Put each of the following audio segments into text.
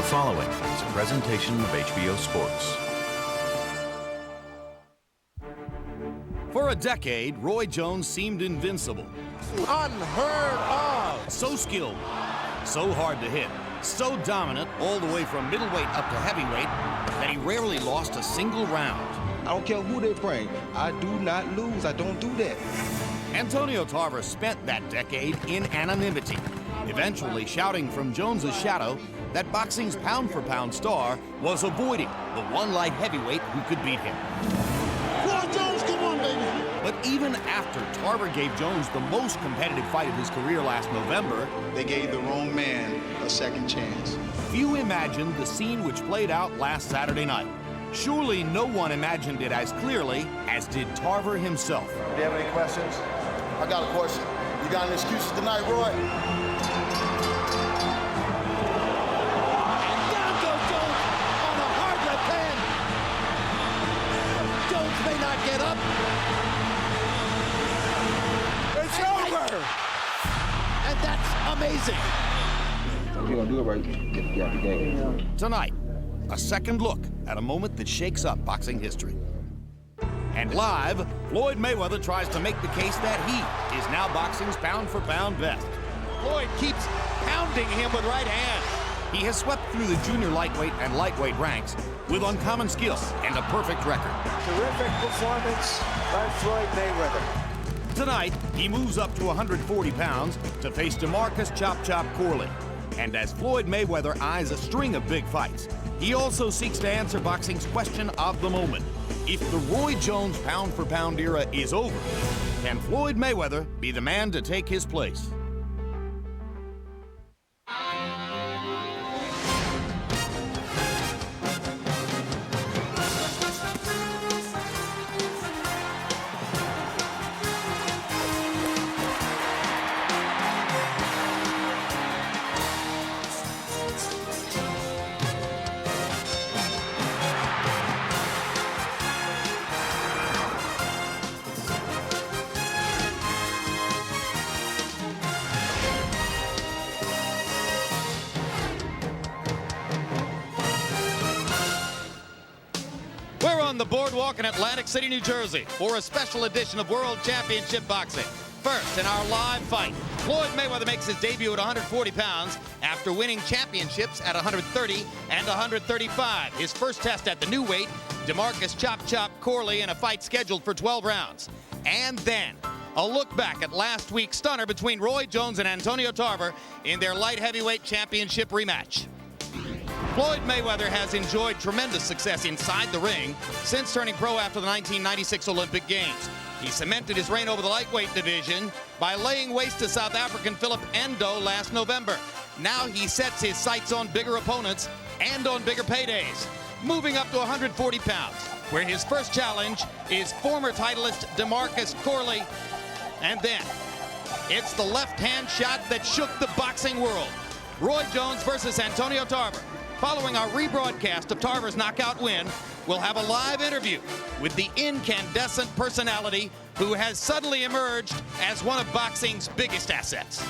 following is a presentation of HBO Sports. For a decade, Roy Jones seemed invincible. Unheard of! So skilled, so hard to hit, so dominant all the way from middleweight up to heavyweight that he rarely lost a single round. I don't care who they bring. I do not lose. I don't do that. Antonio Tarver spent that decade in anonymity, eventually shouting from Jones's shadow that boxing's pound-for-pound star was avoiding the one light heavyweight who could beat him. Floyd Jones, come on, baby! But even after Tarver gave Jones the most competitive fight of his career last November, they gave the wrong man a second chance. Few imagined the scene which played out last Saturday night. Surely no one imagined it as clearly as did Tarver himself. Do you have any questions? I got a question. You got any excuses tonight, Roy? And down goes Jones on a hard left hand. Jones may not get up. It's over! And that's amazing. If you're gonna do it right, you got the game. Tonight, a second look at a moment that shakes up boxing history. And live, Floyd Mayweather tries to make the case that he is now boxing's pound-for-pound best. Floyd keeps pounding him with right hand. He has swept through the junior lightweight and lightweight ranks with uncommon skill and a perfect record. Terrific performance by Floyd Mayweather. Tonight, he moves up to 140 pounds to face Demarcus Chop Chop Corley. And as Floyd Mayweather eyes a string of big fights, he also seeks to answer boxing's question of the moment. If the Roy Jones pound-for-pound era is over, can Floyd Mayweather be the man to take his place? We're on the boardwalk in Atlantic City, New Jersey for a special edition of World Championship Boxing. First, in our live fight, Floyd Mayweather makes his debut at 140 pounds after winning championships at 130 and 135. His first test at the new weight, Demarcus Chop Chop Corley in a fight scheduled for 12 rounds. And then, a look back at last week's stunner between Roy Jones and Antonio Tarver in their light heavyweight championship rematch. Floyd Mayweather has enjoyed tremendous success inside the ring since turning pro after the 1996 Olympic Games. He cemented his reign over the lightweight division by laying waste to South African Philip Endo last November. Now he sets his sights on bigger opponents and on bigger paydays, moving up to 140 pounds, where his first challenge is former titleist Demarcus Corley. And then, it's the left-hand shot that shook the boxing world. Roy Jones versus Antonio Tarver. Following our rebroadcast of Tarver's knockout win, we'll have a live interview with the incandescent personality who has suddenly emerged as one of boxing's biggest assets.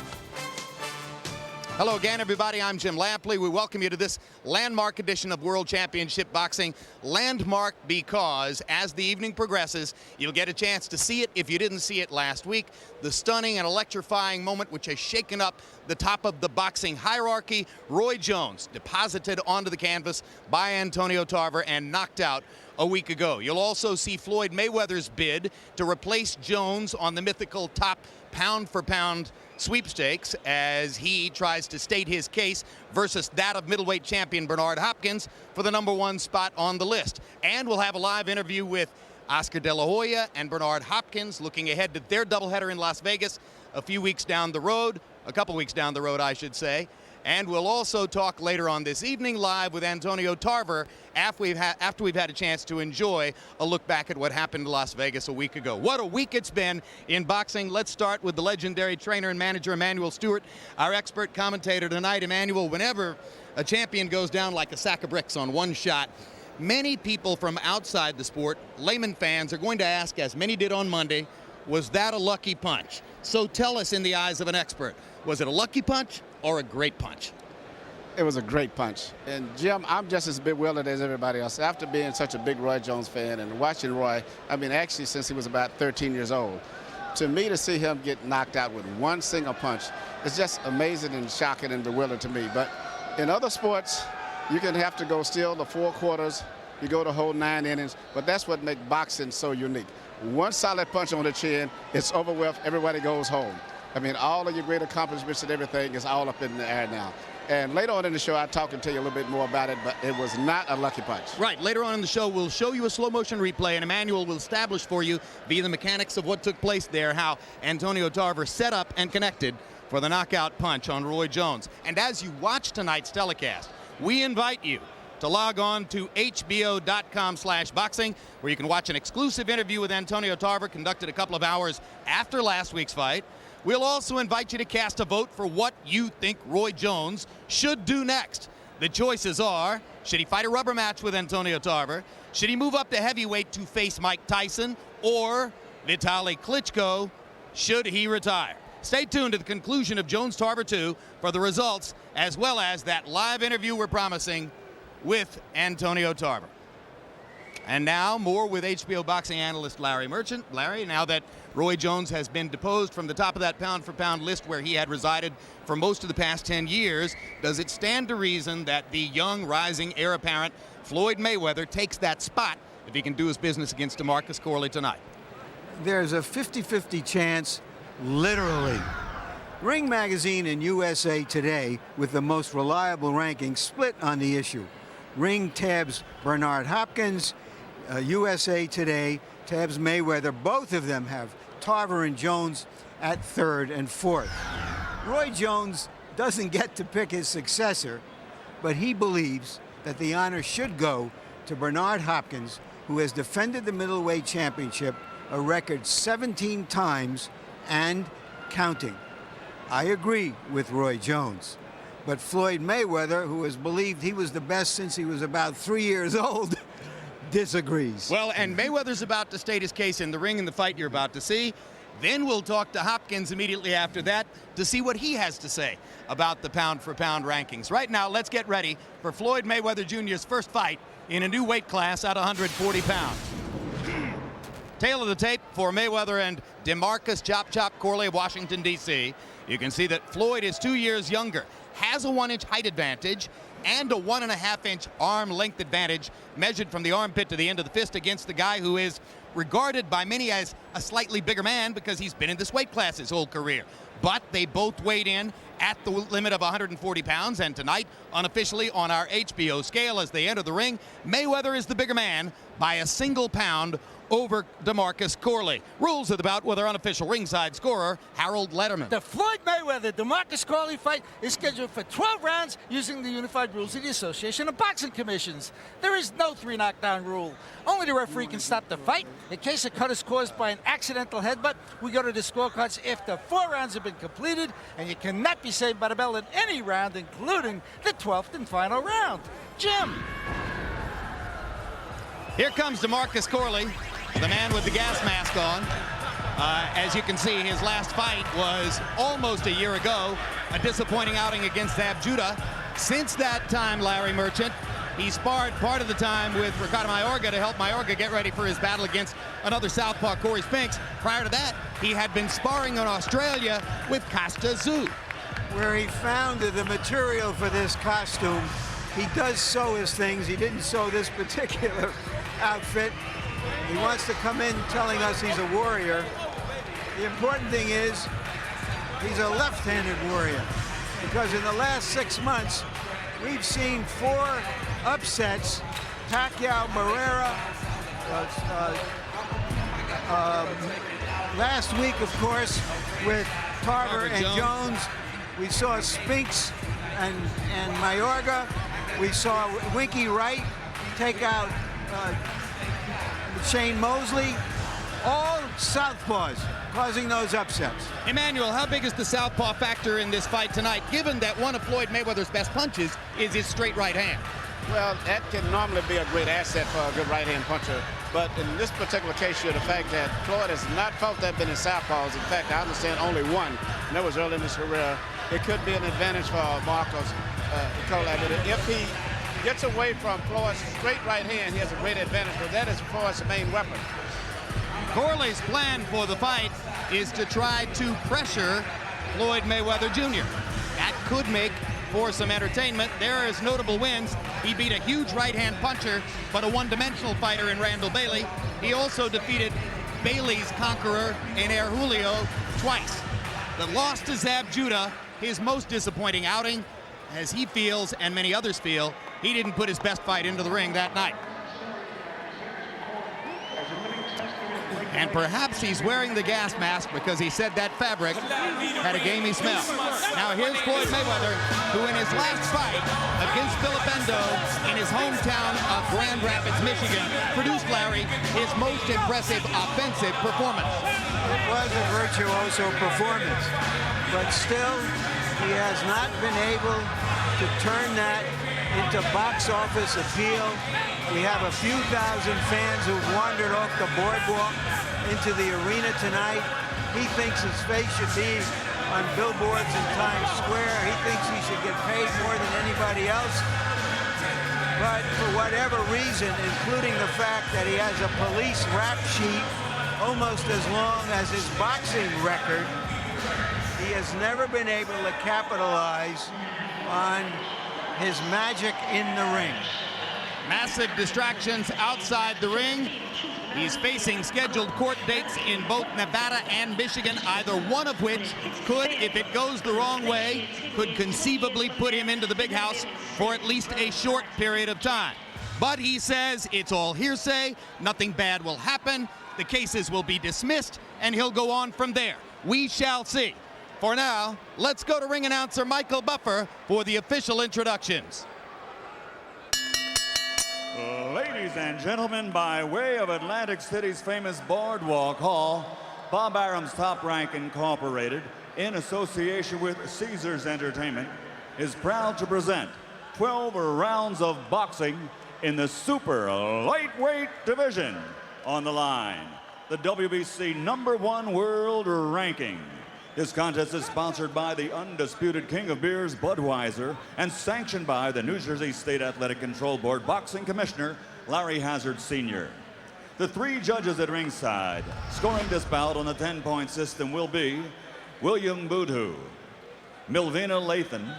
Hello again, everybody. I'm Jim Lampley. We welcome you to this landmark edition of World Championship Boxing. Landmark because as the evening progresses, you'll get a chance to see it if you didn't see it last week. The stunning and electrifying moment which has shaken up the top of the boxing hierarchy. Roy Jones deposited onto the canvas by Antonio Tarver and knocked out a week ago. You'll also see Floyd Mayweather's bid to replace Jones on the mythical top pound-for-pound sweepstakes as he tries to state his case versus that of middleweight champion Bernard Hopkins for the #1 spot on the list. And we'll have a live interview with Oscar De La Hoya and Bernard Hopkins looking ahead to their doubleheader in Las Vegas a few weeks down the road, a couple weeks down the road, I should say. And we'll also talk later on this evening live with Antonio Tarver after we've had a chance to enjoy a look back at what happened in Las Vegas a week ago. What a week it's been in boxing. Let's start with the legendary trainer and manager, Emmanuel Stewart, our expert commentator tonight. Emmanuel, whenever a champion goes down like a sack of bricks on one shot, many people from outside the sport, layman fans, are going to ask, as many did on Monday, was that a lucky punch? So tell us, in the eyes of an expert, was it a lucky punch or a great punch? It was a great punch. And, Jim, I'm just as bewildered as everybody else. After being such a big Roy Jones fan and watching Roy, I mean, actually since he was about 13 years old, to me to see him get knocked out with one single punch is just amazing and shocking and bewildering to me. But in other sports, you can have to go still the 4 quarters, you go the whole 9 innings, but that's what makes boxing so unique. One solid punch on the chin, it's over with, everybody goes home. I mean, all of your great accomplishments and everything is all up in the air now. And later on in the show, I'll talk and tell you a little bit more about it, but it was not a lucky punch. Right. Later on in the show, we'll show you a slow-motion replay, and Emmanuel will establish for you, via the mechanics of what took place there, how Antonio Tarver set up and connected for the knockout punch on Roy Jones. And as you watch tonight's telecast, we invite you to log on to hbo.com/boxing, where you can watch an exclusive interview with Antonio Tarver conducted a couple of hours after last week's fight. We'll also invite you to cast a vote for what you think Roy Jones should do next. The choices are, should he fight a rubber match with Antonio Tarver? Should he move up to heavyweight to face Mike Tyson? Or Vitaly Klitschko, should he retire? Stay tuned to the conclusion of Jones-Tarver 2 for the results, as well as that live interview we're promising with Antonio Tarver. And now, more with HBO boxing analyst Larry Merchant. Larry, now that Roy Jones has been deposed from the top of that pound-for-pound list where he had resided for most of the past 10 years, does it stand to reason that the young, rising heir apparent Floyd Mayweather takes that spot if he can do his business against Demarcus Corley tonight? There's a 50-50 chance, literally. Ring Magazine and USA Today, with the most reliable rankings, split on the issue. Ring tabs Bernard Hopkins, USA Today tabs Mayweather. Both of them have Tarver and Jones at 3rd and 4th. Roy Jones doesn't get to pick his successor, but he believes that the honor should go to Bernard Hopkins, who has defended the middleweight championship a record 17 times and counting. I agree with Roy Jones, but Floyd Mayweather, who has believed he was the best since he was about 3 years old, disagrees. Well, and Mayweather's about to state his case in the ring in the fight you're about to see. Then we'll talk to Hopkins immediately after that to see what he has to say about the pound-for-pound rankings. Right now, let's get ready for Floyd Mayweather Jr.'s first fight in a new weight class at 140 pounds. Tail of the tape for Mayweather and Demarcus Chop Chop Corley of Washington, D.C. You can see that Floyd is 2 years younger, has a 1-inch height advantage, and a 1.5-inch arm length advantage measured from the armpit to the end of the fist against the guy who is regarded by many as a slightly bigger man because he's been in this weight class his whole career. But they both weighed in at the limit of 140 pounds, and tonight, unofficially on our HBO scale as they enter the ring, Mayweather is the bigger man by a single pound over Demarcus Corley. Rules of the bout with our unofficial ringside scorer, Harold Letterman. The Floyd Mayweather-Demarcus Corley fight is scheduled for 12 rounds using the unified rules of the Association of Boxing Commissions. There is no 3 knockdown rule. Only the referee can stop the fight. In case a cut is caused by an accidental headbutt, we go to the scorecards after 4 rounds have been completed, and you cannot be saved by the bell in any round, including the 12th and final round. Jim. Here comes Demarcus Corley, the man with the gas mask on. As you can see, his last fight was almost a year ago, a disappointing outing against Zab Judah. Since that time, Larry Merchant, he sparred part of the time with Ricardo Mayorga to help Mayorga get ready for his battle against another southpaw, Corey Spinks. Prior to that, he had been sparring in Australia with Costa Zoo. Where he found the material for this costume. He does sew his things. He didn't sew this particular outfit. He wants to come in telling us he's a warrior. The important thing is he's a left-handed warrior, because in the last 6 months we've seen 4 upsets. Pacquiao, Barrera, last week, of course, with Tarver and Jones. We saw Spinks and Mayorga. We saw Winky Wright take out Shane Mosley. All southpaws causing those upsets. Emmanuel, how big is the southpaw factor in this fight tonight, given that one of Floyd Mayweather's best punches is his straight right hand? Well, that can normally be a great asset for a good right-hand puncher. But in this particular case here, the fact that Floyd has not fought that many southpaws. In fact, I understand only one, and that was early in his career it could be an advantage for Marcus Corley. If he gets away from Floyd's straight right hand, he has a great advantage, but that is Floyd's main weapon. Corley's plan for the fight is to try to pressure Floyd Mayweather Jr. That could make for some entertainment. There is notable wins. He beat a huge right-hand puncher, but a one-dimensional fighter in Randall Bailey. He also defeated Bailey's conqueror in Air Julio twice. The loss to Zab Judah, his most disappointing outing, as he feels and many others feel, he didn't put his best fight into the ring that night. And perhaps he's wearing the gas mask because he said that fabric had a gamey smell. Now here's Floyd Mayweather, who in his last fight against Filipendo in his hometown of Grand Rapids, Michigan, produced, Larry, his most impressive offensive performance. It was a virtuoso performance, but still, he has not been able to turn that into box office appeal. We have a few thousand fans who've wandered off the boardwalk into the arena tonight. He thinks his face should be on billboards in Times Square. He thinks he should get paid more than anybody else. But for whatever reason, including the fact that he has a police rap sheet almost as long as his boxing record, he has never been able to capitalize on his magic in the ring. Massive distractions outside the ring. He's facing scheduled court dates in both Nevada and Michigan, either one of which could, if it goes the wrong way, could conceivably put him into the big house for at least a short period of time. But he says it's all hearsay, nothing bad will happen, the cases will be dismissed, and he'll go on from there. We shall see. For now, let's go to ring announcer Michael Buffer for the official introductions. Ladies and gentlemen, by way of Atlantic City's famous Boardwalk Hall, Bob Arum's Top Rank Incorporated, in association with Caesars Entertainment, is proud to present 12 rounds of boxing in the super lightweight division. On the line, the WBC #1 world ranking. This contest is sponsored by the undisputed king of beers, Budweiser, and sanctioned by the New Jersey State Athletic Control Board Boxing Commissioner, Larry Hazard Sr. The three judges at ringside scoring this bout on the 10-point system will be William Boudou, Milvina Lathan,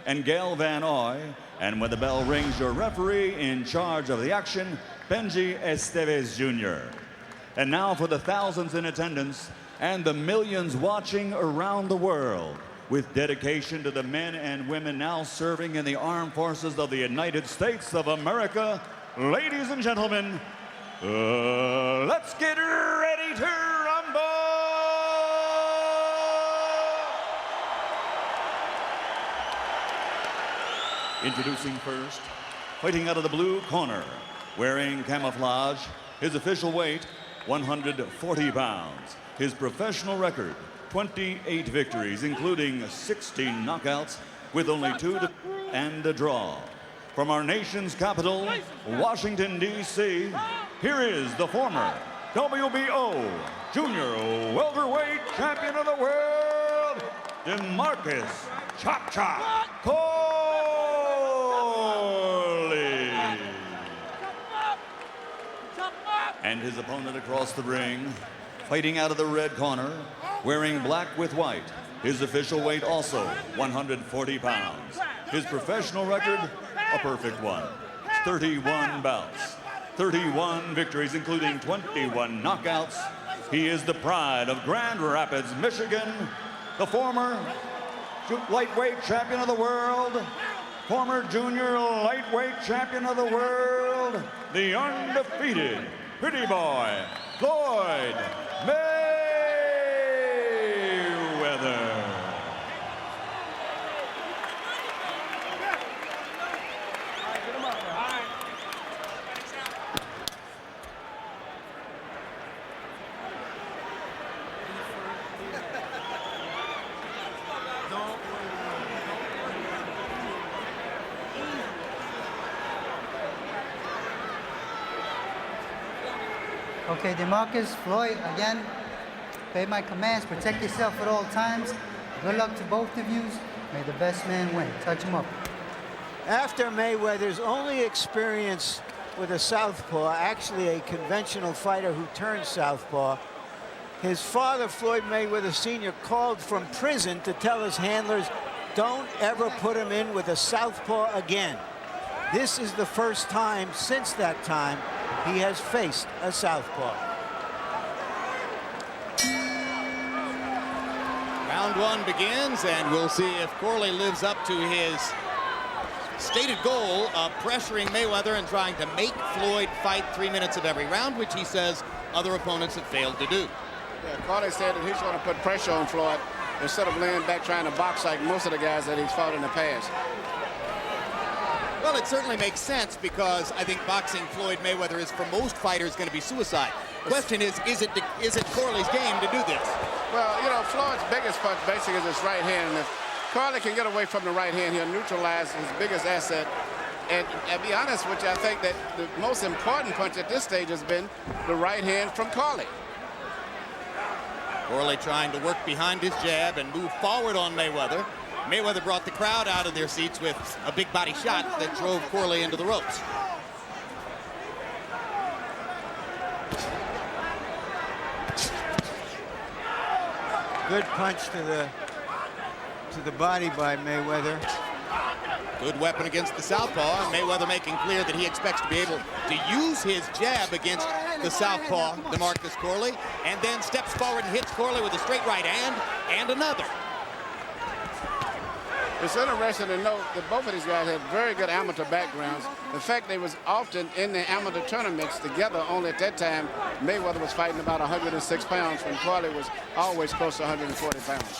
and Gail Van Oy. And when the bell rings, your referee in charge of the action, Benji Estevez Jr. And now for the thousands in attendance and the millions watching around the world, with dedication to the men and women now serving in the armed forces of the United States of America, ladies and gentlemen, let's get ready to rumble! Introducing first, fighting out of the blue corner, wearing camouflage, his official weight, 140 pounds. His professional record, 28 victories, including 16 knockouts, with only 2 and a draw. From our nation's capital, Washington, D.C., here is the former WBO Junior Welterweight Champion of the World, Demarcus Chop Chop Corley. And his opponent across the ring, fighting out of the red corner, wearing black with white. His official weight also 140 pounds. His professional record, a perfect one. 31 bouts, 31 victories, including 21 knockouts. He is the pride of Grand Rapids, Michigan, the former lightweight champion of the world, former junior lightweight champion of the world, the undefeated pretty boy, Floyd Mayweather. Okay, Demarcus, Floyd, again, obey my commands, protect yourself at all times. Good luck to both of you. May the best man win. Touch him up. After Mayweather's only experience with a southpaw, actually a conventional fighter who turned southpaw, his father, Floyd Mayweather Sr., called from prison to tell his handlers, don't ever put him in with a southpaw again. This is the first time since that time he has faced a southpaw. Round one begins, and we'll see if Corley lives up to his stated goal of pressuring Mayweather and trying to make Floyd fight 3 minutes of every round, which he says other opponents have failed to do. Yeah, Corley said that he's going to put pressure on Floyd instead of laying back trying to box like most of the guys that he's fought in the past. Well, it certainly makes sense because I think boxing Floyd Mayweather is for most fighters going to be suicide. Question is it Corley's game to do this? Well, you know, Floyd's biggest punch basically is his right hand. And if Corley can get away from the right hand, he'll neutralize his biggest asset. And to be honest with you, I think that the most important punch at this stage has been the right hand from Corley. Corley trying to work behind his jab and move forward on Mayweather. Mayweather brought the crowd out of their seats with a big body shot that drove Corley into the ropes. Good punch to the body by Mayweather. Good weapon against the southpaw, and Mayweather making clear that he expects to be able to use his jab against the southpaw, Demarcus Corley, and then steps forward and hits Corley with a straight right hand and another. It's interesting to note that both of these guys had very good amateur backgrounds. In fact, they was often in the amateur tournaments together, only at that time Mayweather was fighting about 106 pounds when Corley was always close to 140 pounds.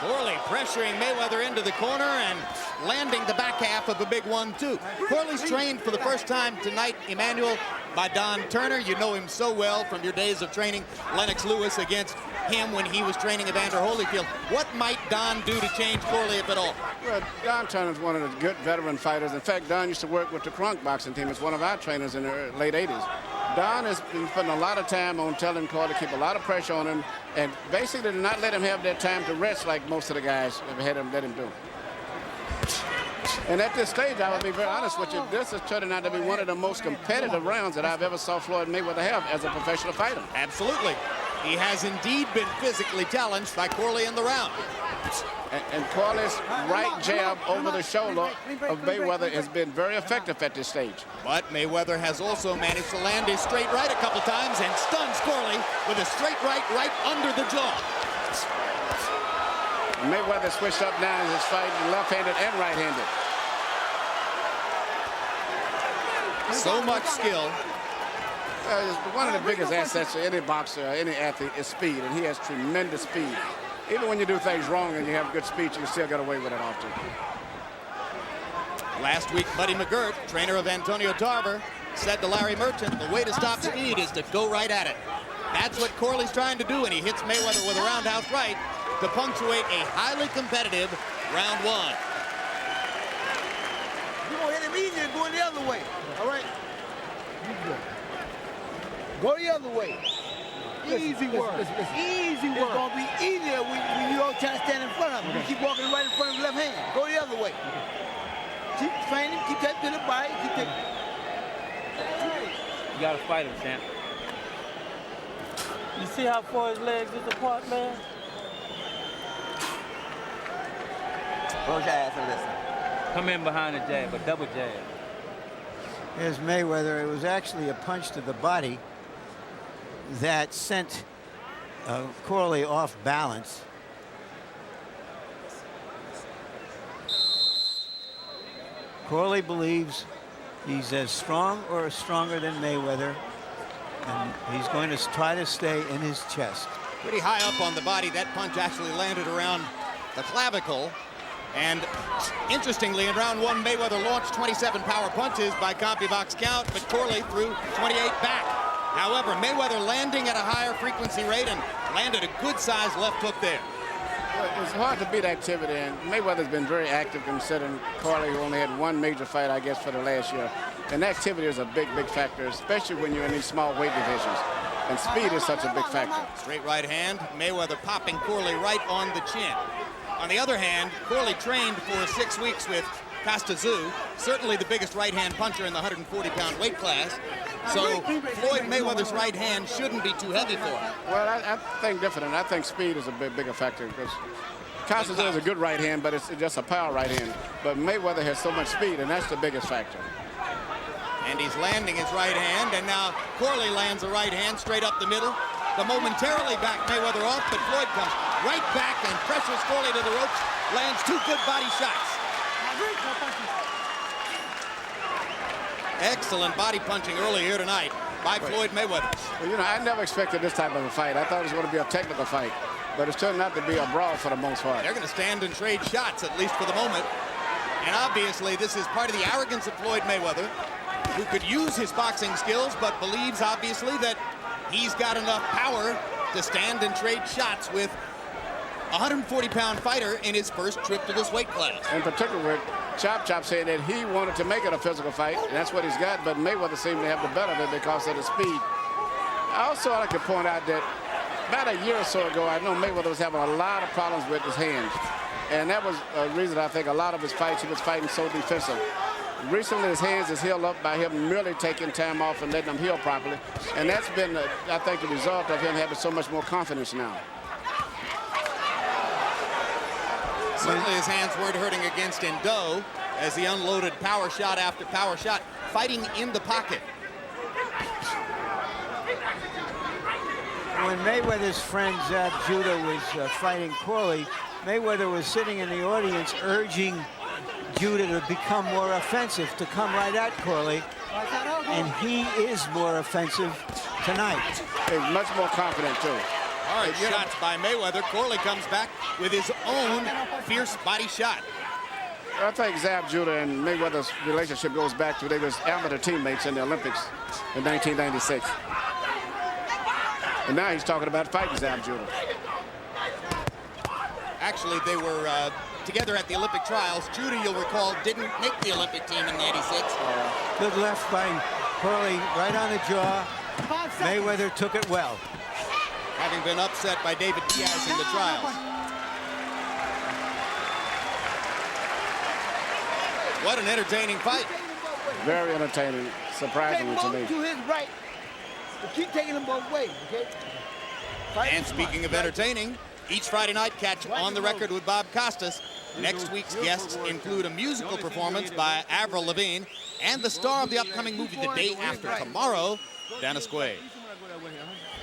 Corley pressuring Mayweather into the corner and landing the back half of a big 1-2. Corley's trained for the first time tonight, Emmanuel, by Don Turner. You know him so well from your days of training Lennox Lewis against him when he was training Evander Holyfield. What might Don do to change Corley, if at all? Well, Don Turner's one of the good veteran fighters. In fact, Don used to work with the Crunk boxing team as one of our trainers in the late 80s. Don has been putting a lot of time on telling Corley to keep a lot of pressure on him and basically to not let him have that time to rest like most of the guys have had him let him do. And at this stage, I will be very honest with you, this is turning out to be one of the most competitive rounds that I've ever saw Floyd Mayweather have as a professional fighter. Absolutely. He has indeed been physically challenged by Corley in the round. And Corley's right jab over the shoulder of Mayweather has been very effective at this stage. But Mayweather has also managed to land his straight right a couple times and stuns Corley with a straight right under the jaw. Mayweather switched up now in his fight, left-handed and right-handed. So much skill. One of the biggest assets to any boxer or any athlete is speed, and he has tremendous speed. Even when you do things wrong and you have good speed, you can still get away with it often. Last week, Buddy McGirt, trainer of Antonio Tarver, said to Larry Merchant, the way to stop speed is to go right at it. That's what Corley's trying to do, and he hits Mayweather with a roundhouse right to punctuate a highly competitive round one. You're going to hit him easy and going the other way. All right? Go the other way. Easy work. Easy work. It's going to be easier when you all try to stand in front of him. You keep walking right in front of his left hand. Go the other way. Keep training. Keep that to the body. Keep that. You got to fight him, champ. You see how far his legs is apart, man? Close your ass and listen. Come in behind the jab, a double jab. Here's Mayweather. It was actually a punch to the body that sent Corley off balance. Corley believes he's as strong or stronger than Mayweather, and he's going to try to stay in his chest. Pretty high up on the body. That punch actually landed around the clavicle. And interestingly, in round one, Mayweather launched 27 power punches by CompuBox count, but Corley threw 28 back. However, Mayweather landing at a higher frequency rate and landed a good-sized left hook there. Well, it's hard to beat activity, and Mayweather's been very active considering Corley, who only had one major fight, I guess, for the last year. And activity is a big, big factor, especially when you're in these small weight divisions. And speed is such a big factor. Straight right hand, Mayweather popping Corley right on the chin. On the other hand, Corley trained for 6 weeks with Costa, certainly the biggest right-hand puncher in the 140-pound weight class. So Floyd Mayweather's right hand shouldn't be too heavy for him. Well, I think different. I think speed is a bigger factor because Costa is a good right hand, but it's just a power right hand. But Mayweather has so much speed, and that's the biggest factor. And he's landing his right hand, and now Corley lands a right hand straight up the middle. The momentarily back Mayweather off, but Floyd comes right back and pressures Corley to the ropes, lands 2 good body shots. Excellent body punching early here tonight by Floyd Mayweather. Well, you know, I never expected this type of a fight. I thought it was going to be a technical fight, but it's turned out to be a brawl for the most part. They're going to stand and trade shots, at least for the moment. And obviously, this is part of the arrogance of Floyd Mayweather, who could use his boxing skills, but believes, obviously, that he's got enough power to stand and trade shots with a 140-pound fighter in his first trip to this weight class. In particular, with Chop saying that he wanted to make it a physical fight, and that's what he's got, but Mayweather seemed to have the better of it because of the speed. Also, I'd like to point out that about a year or so ago, I know Mayweather was having a lot of problems with his hands, and that was a reason I think a lot of his fights, he was fighting so defensive. Recently, his hands is healed up by him merely taking time off and letting them heal properly, and that's been, I think, the result of him having so much more confidence now. Certainly his hands weren't hurting against Indo as he unloaded power shot after power shot, fighting in the pocket. When Mayweather's friend Zab Judah was fighting Corley, Mayweather was sitting in the audience urging Judah to become more offensive, to come right at Corley, and he is more offensive tonight. He's much more confident, too. All right, shots by Mayweather. Corley comes back with his own fierce body shot. I think Zab Judah and Mayweather's relationship goes back to they was amateur teammates in the Olympics in 1996. And now he's talking about fighting Zab Judah. Actually, they were together at the Olympic trials. Judah, you'll recall, didn't make the Olympic team in '96. Good left by Corley, right on the jaw. Mayweather took it well. Having been upset by David Diaz in the trials. What an entertaining fight. Very entertaining, surprisingly to me. To his right. But keep taking them both ways, okay? And speaking of entertaining, each Friday night, catch On the Record with Bob Costas. Next week's guests include a musical performance by Avril Lavigne and the star of the upcoming movie The Day After Tomorrow, Dennis Quaid.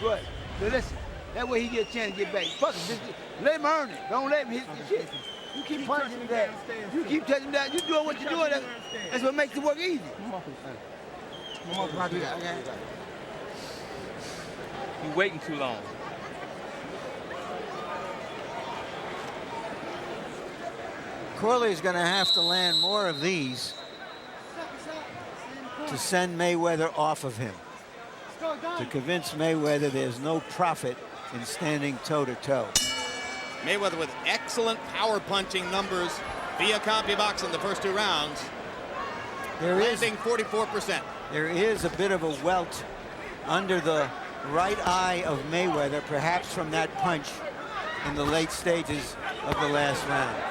Good. So listen, that way he get a chance to get back. Fuck him. Just let him earn it. Don't let him hit the shit. You keep punching him down. You keep touching him down. You doing what you're doing. That's what makes the work easy. You're waiting too long. Corley's going to have to land more of these to send Mayweather off of him, to convince Mayweather there's no profit in standing toe-to-toe. Mayweather with excellent power punching numbers via CompuBox in the first 2 rounds. Landing 44%. There is a bit of a welt under the right eye of Mayweather, perhaps from that punch in the late stages of the last round.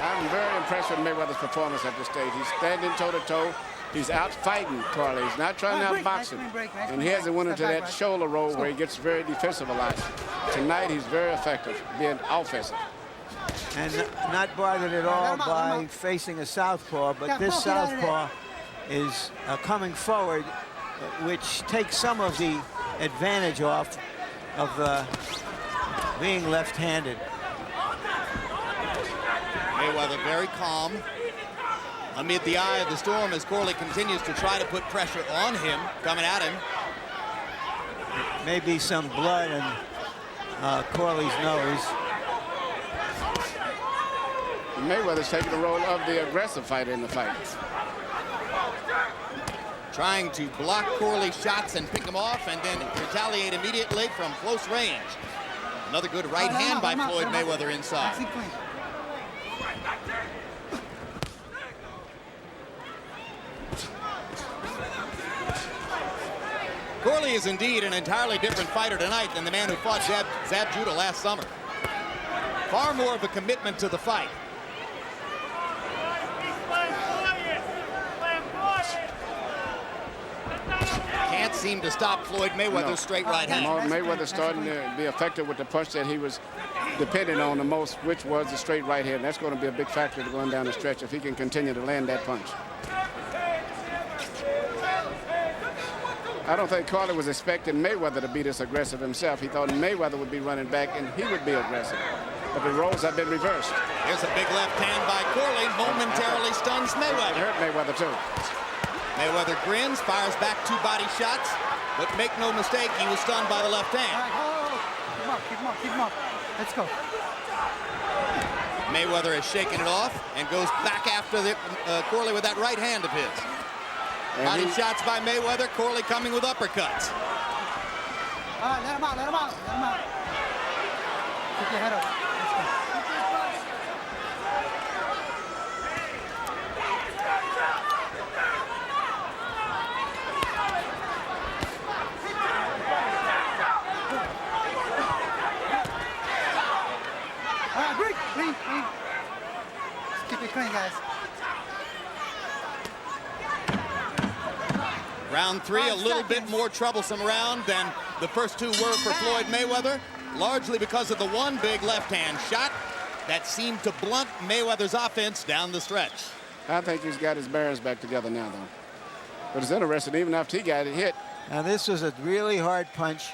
I'm very impressed with Mayweather's performance at this stage. He's standing toe-to-toe. He's out fighting Corley. He's not trying to outbox him. And he hasn't went into that shoulder roll where he gets very defensive a lot. Tonight, he's very effective, being offensive. And not bothered at all by facing a southpaw, but this southpaw is coming forward, which takes some of the advantage off of being left-handed. Mayweather very calm amid the eye of the storm as Corley continues to try to put pressure on him, coming at him. Maybe some blood on Corley's nose. Mayweather's taking the role of the aggressive fighter in the fight. Trying to block Corley's shots and pick them off and then retaliate immediately from close range. Another good right hand by Floyd Mayweather inside. Corley is indeed an entirely different fighter tonight than the man who fought Zab Judah last summer. Far more of a commitment to the fight. Can't seem to stop Floyd Mayweather's straight right hand. Mayweather starting to be effective with the punch that he was depending on the most, which was the straight right hand. That's going to be a big factor going down the stretch if he can continue to land that punch. I don't think Corley was expecting Mayweather to be this aggressive himself. He thought Mayweather would be running back and he would be aggressive. But the roles have been reversed. Here's a big left hand by Corley, momentarily stuns Mayweather. It hurt Mayweather too. Mayweather grins, fires back 2 body shots, but make no mistake, he was stunned by the left hand. Keep him up, keep him up, keep him up. Let's go. Mayweather has shaken it off and goes back after Corley with that right hand of his. Body shots by Mayweather, Corley coming with uppercuts. All right, let him out, let him out, let him out. Keep your head up. Let's go. All right, breathe, breathe, breathe. Just keep it clean, guys. Round 3, a little bit more troublesome round than the first 2 were for Floyd Mayweather, largely because of the one big left-hand shot that seemed to blunt Mayweather's offense down the stretch. I think he's got his bearings back together now, though. But it's interesting, even after he got it hit. Now, this was a really hard punch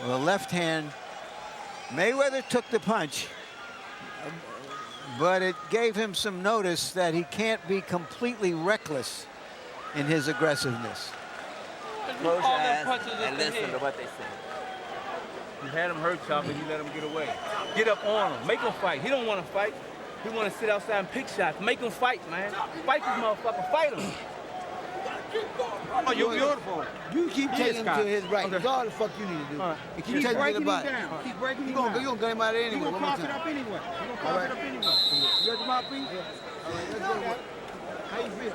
with a left hand. Mayweather took the punch, but it gave him some notice that he can't be completely reckless in his aggressiveness. Close your eyes and listen to what they say. You had him hurt, y'all, but you let him get away. Get up on him. Make him fight. He don't want to fight. He want to sit outside and pick shots. Make him fight, man. Fight this motherfucker. Fight him. Oh, you're beautiful. You keep taking him to his right. That's all the fuck you need to do. And keep taking him down. Keep breaking him down. down. You're going to get him out of there anyway. You're going to cough it up anyway. You're going to cough it up anyway. You got the mouthpiece? Yeah. All right, let's go. How you feel?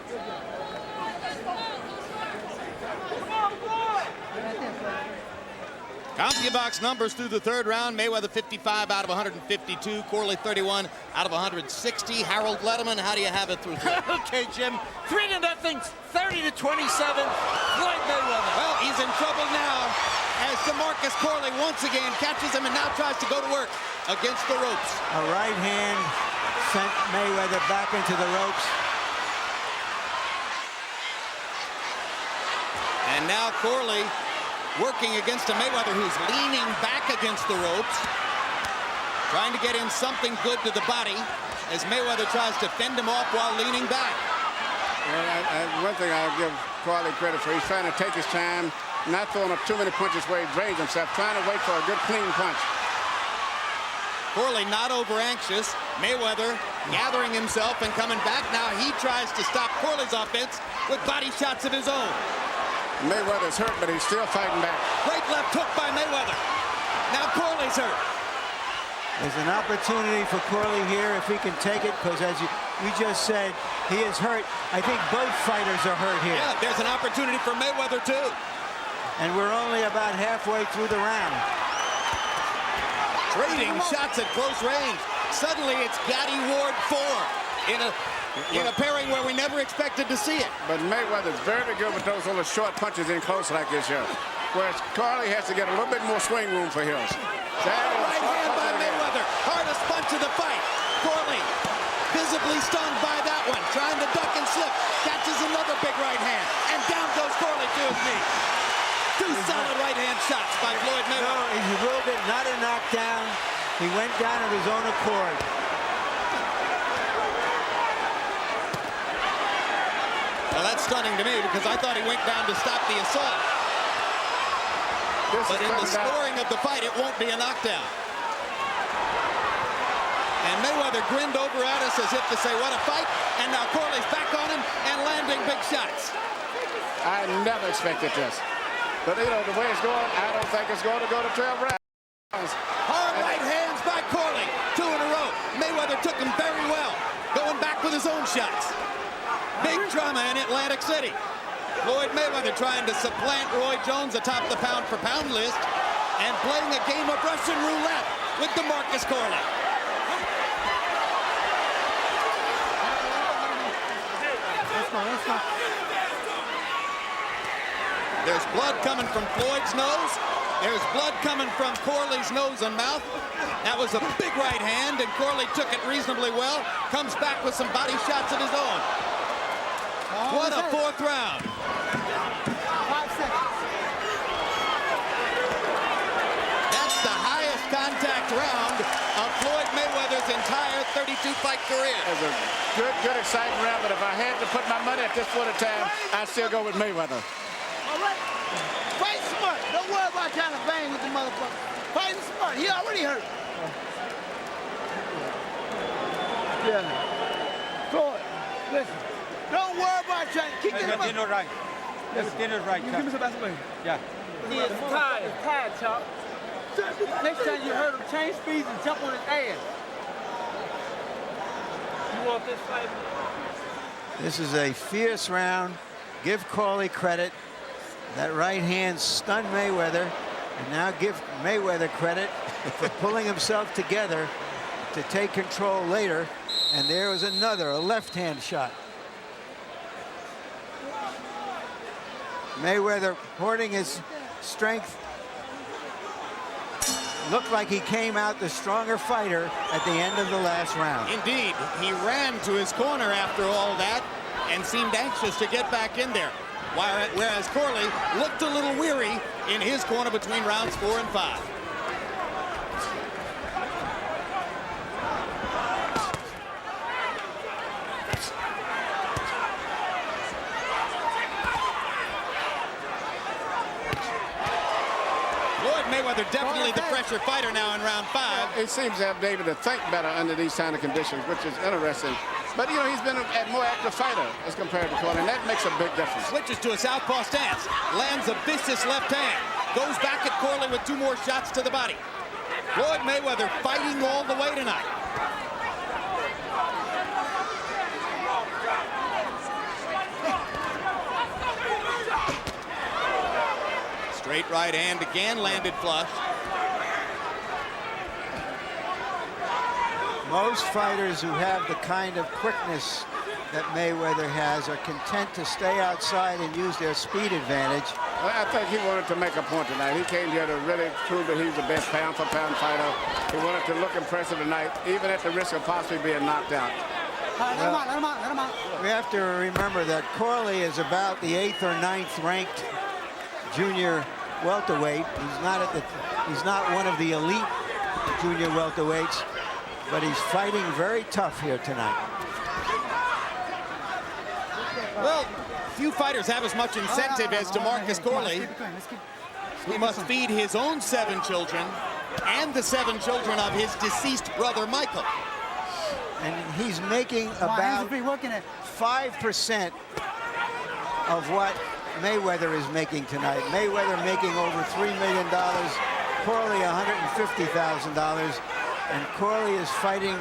CompuBox numbers through the 3rd round. Mayweather 55 out of 152. Corley 31 out of 160. Harold Letterman, how do you have it through 3? Okay, Jim. 3-0, 30-27. Floyd Mayweather. Well, he's in trouble now as Demarcus Corley once again catches him and now tries to go to work against the ropes. A right hand sent Mayweather back into the ropes. And now Corley working against a Mayweather who's leaning back against the ropes, trying to get in something good to the body as Mayweather tries to fend him off while leaning back. And one thing I'll give Corley credit for, he's trying to take his time, not throwing up too many punches where he drains himself, trying to wait for a good clean punch. Corley not over anxious. Mayweather gathering himself and coming back. Now he tries to stop Corley's offense with body shots of his own. Mayweather's hurt, but he's still fighting back. Great left hook by Mayweather. Now Corley's hurt. There's an opportunity for Corley here if he can take it, because as you just said, he is hurt. I think both fighters are hurt here. Yeah, there's an opportunity for Mayweather too. And we're only about halfway through the round. Trading shots at close range. Suddenly it's Gatti Ward 4 in a pairing where we never expected to see it. But Mayweather's very good with those little short punches in close like this here. Whereas Corley has to get a little bit more swing room for his. Right hand by Mayweather. Hardest punch of the fight. Corley visibly stunned by that one. Trying to duck and slip. Catches another big right hand. And down goes Corley to his knee. 2 solid right hand shots by Floyd Mayweather. No, he's a little bit not a knockdown. He went down of his own accord. Well, that's stunning to me because I thought he went down to stop the assault. But in the scoring of the fight, it won't be a knockdown. And Mayweather grinned over at us as if to say, what a fight. And now Corley's back on him and landing big shots. I never expected this. But, you know, the way it's going, I don't think it's going to go to 12 rounds. Hard right hands by Corley. 2 in a row. Mayweather took him very well. Going back with his own shots. Big drama in Atlantic City. Floyd Mayweather trying to supplant Roy Jones atop the pound-for-pound list and playing a game of Russian roulette with Demarcus Corley. Let's go. There's blood coming from Floyd's nose. There's blood coming from Corley's nose and mouth. That was a big right hand, and Corley took it reasonably well. Comes back with some body shots of his own. What a fourth round. 5 seconds. That's the highest contact round of Floyd Mayweather's entire 32-fight career. It was a good, exciting round, but if I had to put my money at this point in time, I'd still go with Mayweather. All right. Fight smart. Don't worry about trying to bang with the motherfucker. Fighting smart. He already hurt. Yeah. Floyd, listen. Don't worry about trying to kick him up. Right. Everything right. Give me some basketball. Yeah. He is tired. Tired, Chop. Next time you hurt him, change speeds and jump on his ass. You want this fight? This is a fierce round. Give Corley credit. That right hand stunned Mayweather. And now give Mayweather credit for pulling himself together to take control later. And there was another, a left-hand shot. Mayweather hoarding his strength. Looked like he came out the stronger fighter at the end of the last round. Indeed, he ran to his corner after all that and seemed anxious to get back in there. Whereas Corley looked a little weary in his corner between rounds 4 and 5. Mayweather definitely the fresher fighter now in round 5. He seems to have been able to think better under these kind of conditions, which is interesting. But, you know, he's been a more active fighter as compared to Corley, and that makes a big difference. Switches to a southpaw stance, lands a vicious left hand, goes back at Corley with 2 more shots to the body. Floyd Mayweather fighting all the way tonight. Straight right hand again, landed flush. Most fighters who have the kind of quickness that Mayweather has are content to stay outside and use their speed advantage. Well, I think he wanted to make a point tonight. He came here to really prove that he's the best pound-for-pound fighter. He wanted to look impressive tonight, even at the risk of possibly being knocked out. Let him out. We have to remember that Corley is about the 8th or 9th ranked junior welterweight. He's not one of the elite junior welterweights, but he's fighting very tough here tonight. Well, few fighters have as much incentive as Demarcus Corley. He must feed his own 7 children and the 7 children of his deceased brother Michael. And he's making about 5% of what Mayweather is making tonight. Mayweather making over $3 million, Corley $150,000, and Corley is fighting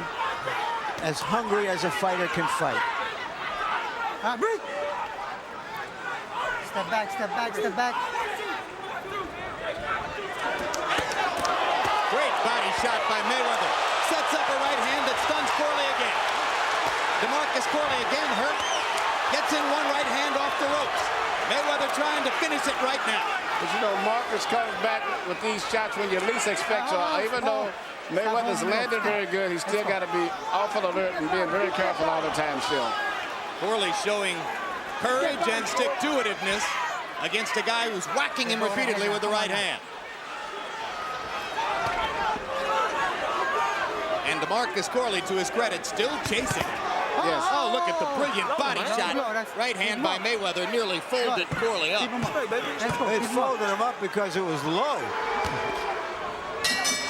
as hungry as a fighter can fight. Step back. Great body shot by Mayweather. Sets up a right hand that stuns Corley again. Demarcus Corley again hurt. Gets in one right hand off the ropes. Mayweather trying to finish it right now. But you know, Marcus comes back with these shots when you least expect. So even though Mayweather's landed very good, he's still got to be awful alert and being very careful all the time still. Corley showing courage and stick-to-itiveness against a guy who's whacking him repeatedly with the right hand. And Demarcus Corley, to his credit, still chasing. Yes. Oh, look at the brilliant body shot. Right hand by Mayweather nearly folded Corley up. It folded him up because it was low.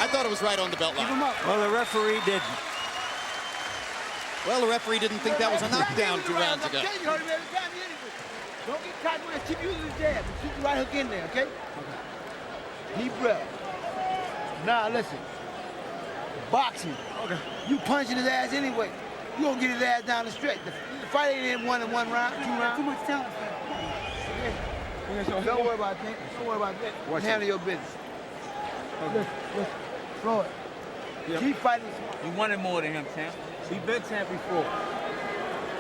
I thought it was right on the belt line. Well, the referee didn't. Well, the referee didn't think that was a knockdown 2 rounds ago. Don't get caught with it. Keep using the jab. Keep the right hook in there, okay? Deep breath. Now, listen. Boxing. Okay. You punching his ass anyway. You gonna get his ass down the stretch. The fight ain't in 1 round, 2 rounds. Too much talent. Don't worry about that. Don't worry about that. Handle your business. Listen, Floyd. Keep fighting. You wanted more than him, champ. He been champ before.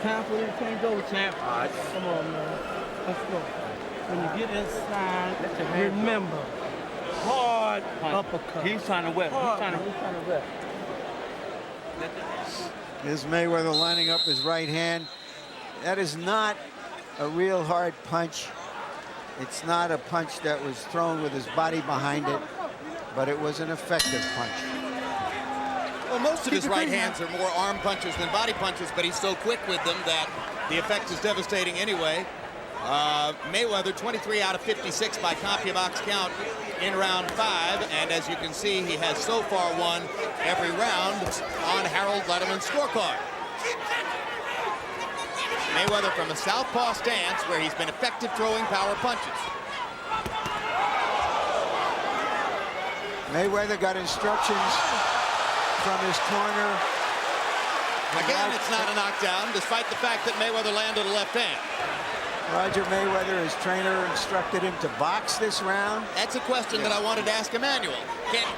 Time for you to change over, champ. All right. Come on, man. Let's go. When you get inside, remember, hard uppercut. He's trying to whip. He's trying to whip. Here's Mayweather lining up his right hand. That is not a real hard punch. It's not a punch that was thrown with his body behind it, but it was an effective punch. Well, most of his right hands are more arm punches than body punches, but he's so quick with them that the effect is devastating anyway. Mayweather 23 out of 56 by CompuBox count in round 5, and as you can see, he has so far won every round on Harold Letterman's scorecard. Mayweather from a southpaw stance where he's been effective throwing power punches. Mayweather got instructions from his corner. Again, it's not a knockdown, despite the fact that Mayweather landed a left hand. Roger Mayweather, his trainer, instructed him to box this round. That's a question that I wanted to ask Emmanuel.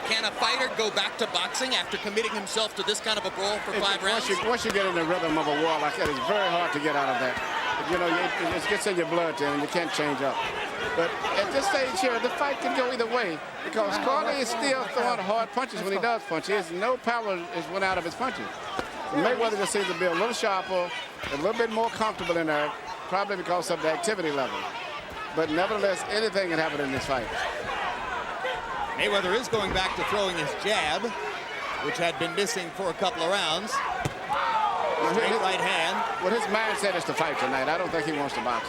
Can a fighter go back to boxing after committing himself to this kind of a brawl for 5 rounds? Once you get in the rhythm of a war like that, it's very hard to get out of that. You know, it gets in your blood then, and you can't change up. But at this stage here, the fight can go either way because Corley is still throwing hard punches when he does punch. He has no power is went out of his punches. Mayweather just seems to be a little sharper, a little bit more comfortable in there, probably because of the activity level. But nevertheless, anything can happen in this fight. Mayweather is going back to throwing his jab, which had been missing for a couple of rounds. Straight right hand. Well, his mindset is to fight tonight. I don't think he wants to box.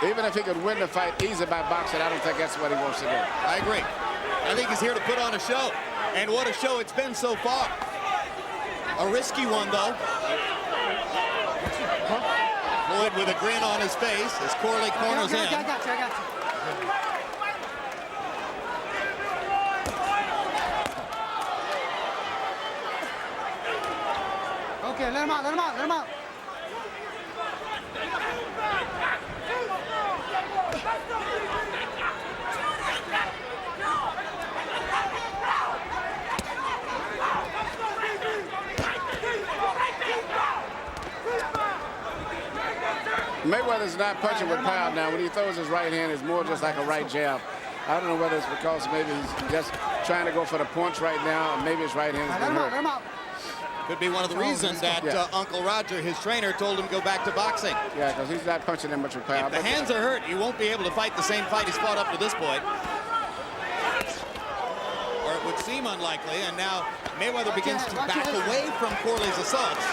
Even if he could win the fight easy by boxing, I don't think that's what he wants to do. I agree. I think he's here to put on a show. And what a show it's been so far. A risky one, though. Floyd with a grin on his face as Corley corners in. I got you. Okay, let him out. Mayweather's not punching with power now. When he throws his right hand, it's more just like a right jab. I don't know whether it's because maybe he's just trying to go for the punch right now, or maybe his right hand is going to hurt. Could be one of the reasons that Uncle Roger, his trainer, told him to go back to boxing. Yeah, because he's not punching that much with power. If the hands are hurt, he won't be able to fight the same fight he's fought up to this point. Or it would seem unlikely, and now Mayweather begins to back away from Corley's assaults.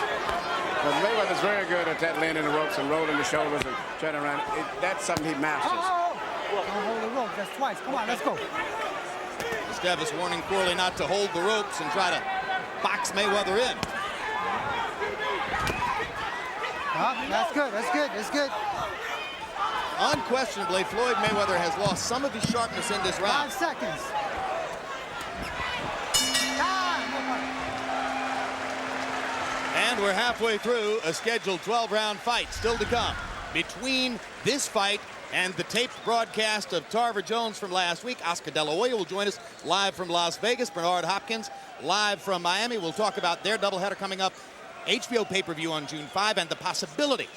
But Mayweather's very good at that, landing the ropes and rolling the shoulders and turning around. That's something he masters. Don't hold the rope. That's twice. Come on, let's go. Esteves warning Corley not to hold the ropes and try to box Mayweather in. That's good. Unquestionably, Floyd Mayweather has lost some of his sharpness in this round. 5 seconds. And we're halfway through a scheduled 12-round fight still to come between this fight and the taped broadcast of Tarver Jones from last week. Oscar De La Hoya will join us live from Las Vegas. Bernard Hopkins live from Miami. We'll talk about their doubleheader coming up. HBO pay-per-view on June 5 and the possibility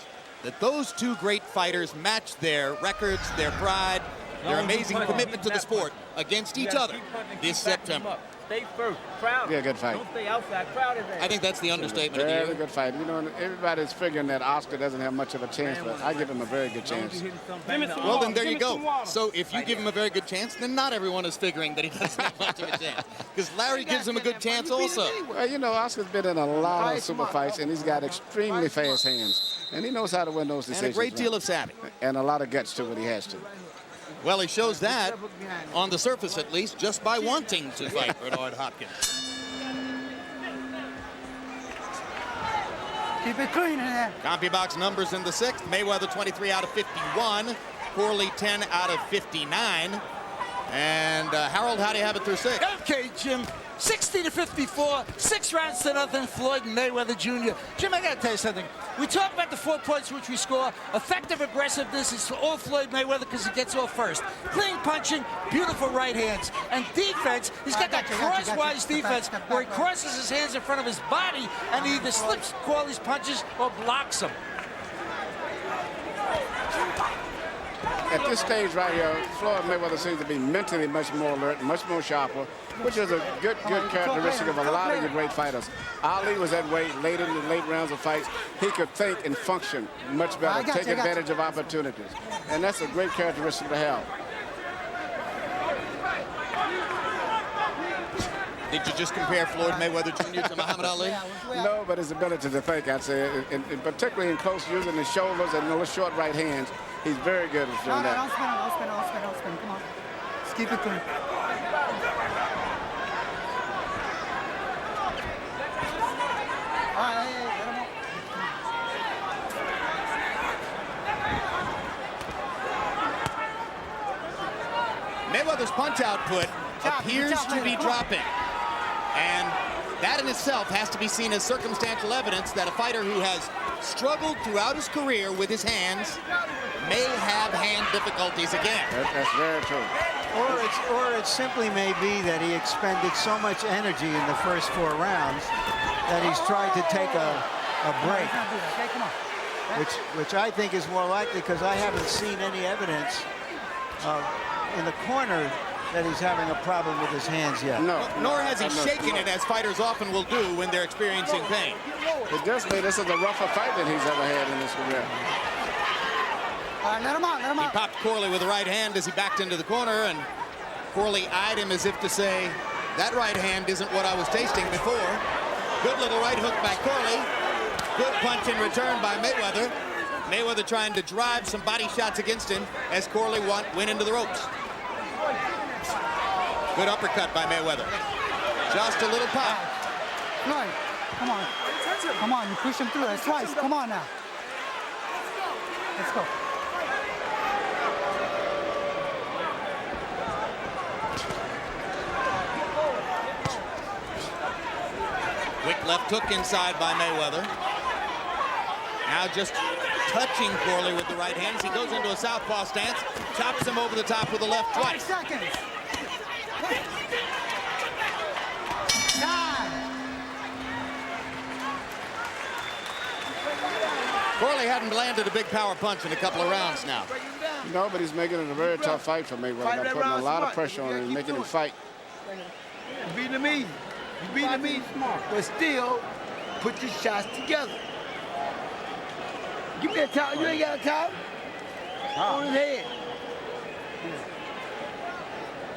that those two great fighters match their records, their pride, their amazing commitment to the sport against each other this September. Stay first. Crowd. Yeah, good fight. Don't stay outside. Crowd is I think that's the understatement of the year. Very good fight. You know, everybody's figuring that Oscar doesn't have much of a chance, but I give him a very good chance. Well, then there you go. So if you give him a very good chance, then not everyone is figuring that he doesn't have much of a chance. Because Larry gives him a good chance also. Well, you know, Oscar's been in a lot of super fights, and he's got extremely fast hands. And he knows how to win those decisions. And a great deal of savvy. And a lot of guts, too, when he has to. Well, he shows that, on the surface at least, just by wanting to fight Bernard Hopkins. Keep it clean in there. CompuBox numbers in the 6th. Mayweather 23 out of 51. Corley 10 out of 59. And Harold, how do you have it through 6? Okay, Jim. 60-54, 6 rounds to nothing, Floyd and Mayweather Jr. Jim, I got to tell you something. We talk about the 4 points which we score. Effective aggressiveness is all Floyd Mayweather because he gets off first. Clean punching, beautiful right hands. And defense, he's got that crosswise defense where he crosses his hands in front of his body and he either slips Corley's punches or blocks them. At this stage right here, Floyd Mayweather seems to be mentally much more alert, much more sharper, which is a good characteristic of a lot of your great fighters. Ali was that way late in the late rounds of fights. He could think and function much better, take advantage of opportunities. And that's a great characteristic to have. Did you just compare Floyd Mayweather Jr. to Muhammad Ali? No, but his ability to think, I'd say, and particularly in close using his shoulders and those short right hands, he's very good at doing that. Don't spin. Come on. Just keep it clean. All right, let him up. Mayweather's punch output appears to be dropping. And that in itself has to be seen as circumstantial evidence that a fighter who has struggled throughout his career with his hands may have hand difficulties again. That's very true. Or it simply may be that he expended so much energy in the first 4 rounds that he's tried to take a break, which I think is more likely because I haven't seen any evidence in the corner that he's having a problem with his hands yet. No. Nor has he shaken it, as fighters often will do when they're experiencing pain. It does mean this is the roughest fight that he's ever had in his career. All right, let him out. He popped Corley with the right hand as he backed into the corner, and Corley eyed him as if to say, that right hand isn't what I was tasting before. Good little right hook by Corley. Good punch in return by Mayweather. Mayweather trying to drive some body shots against him as Corley went into the ropes. Good uppercut by Mayweather. Just a little pop. Floyd, come on. Come on, you push him through. That's twice. Come on now. Let's go. Quick left hook inside by Mayweather. Now just touching Corley with the right hands. He goes into a southpaw stance, chops him over the top with the left twice. 5 seconds. Corley hadn't landed a big power punch in a couple of rounds now. No, but he's making it a very tough fight for Mayweather. They're putting a lot of pressure on him and making him fight. You beating him easy. You beating him easy. But still, put your shots together. Give me a towel. You ain't got a towel? On his head.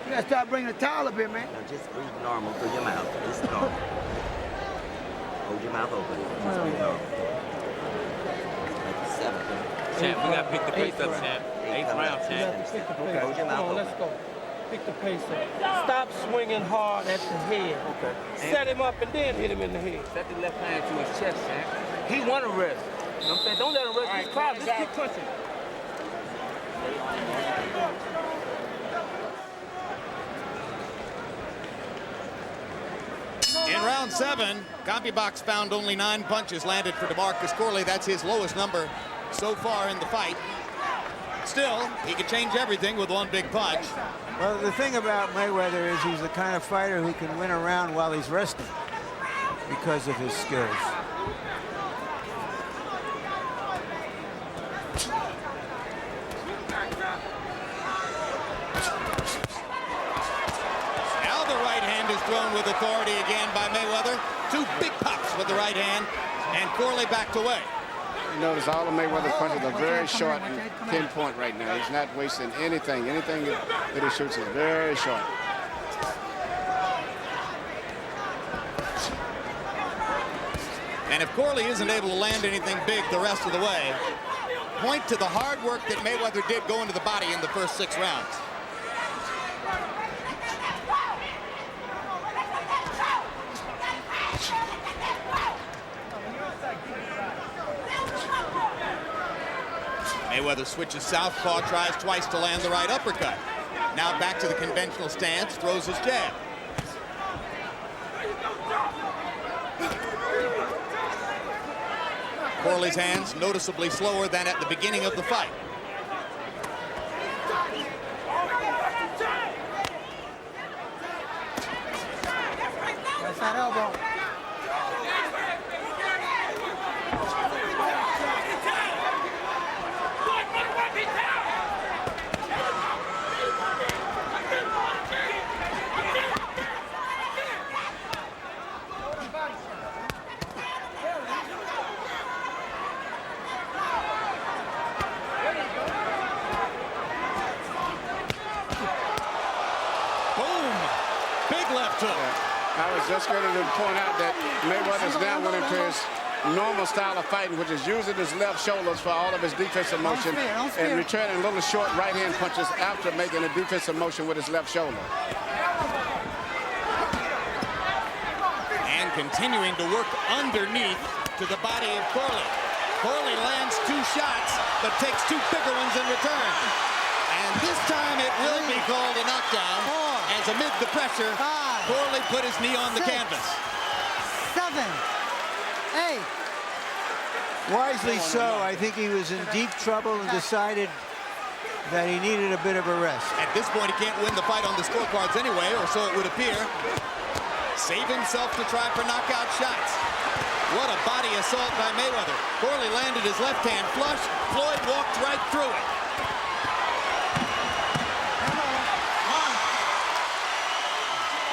You gotta start bringing the towel up here, man. Now just breathe normal through your mouth. Just normal. Hold your mouth open. Just breathe normal. Champ, we gotta pick the pace up, champ. 8th round, champ. Okay. Hold your mouth open. Let's go. Pick the pace up. Stop swinging hard at the head. Okay. Set him up and then hit him in the head. Set the left hand to his chest, champ. He want to rest. You know what I'm saying? Don't let him rest. He's proud. Just keep punching. In round 7, CompuBox found only 9 punches landed for Demarcus Corley. That's his lowest number so far in the fight. Still, he could change everything with one big punch. Well, the thing about Mayweather is he's the kind of fighter who can win a round while he's resting because of his skills. Now the right hand is thrown with authority again by Mayweather. 2 big pops with the right hand, and Corley backed away. You notice all of Mayweather's punches are very short and pinpoint right now. He's not wasting anything. Anything that he shoots is very short. And if Corley isn't able to land anything big the rest of the way, point to the hard work that Mayweather did go into the body in the first 6 rounds. Mayweather switches southpaw, tries twice to land the right uppercut. Now back to the conventional stance, throws his jab. Corley's hands noticeably slower than at the beginning of the fight. That's that elbow. I was just going to point out that Mayweather's now went into his normal style of fighting, which is using his left shoulders for all of his defensive motion and returning little short right-hand punches after making a defensive motion with his left shoulder. And continuing to work underneath to the body of Corley. Corley lands 2 shots, but takes 2 bigger ones in return. And this time it will be called a knockdown, as amid the pressure, Corley put his knee on the canvas. 7, 8. Wisely so. I think he was in deep trouble and decided that he needed a bit of a rest. At this point, he can't win the fight on the scorecards anyway, or so it would appear. Save himself to try for knockout shots. What a body assault by Mayweather. Corley landed his left hand flush. Floyd walked right through it.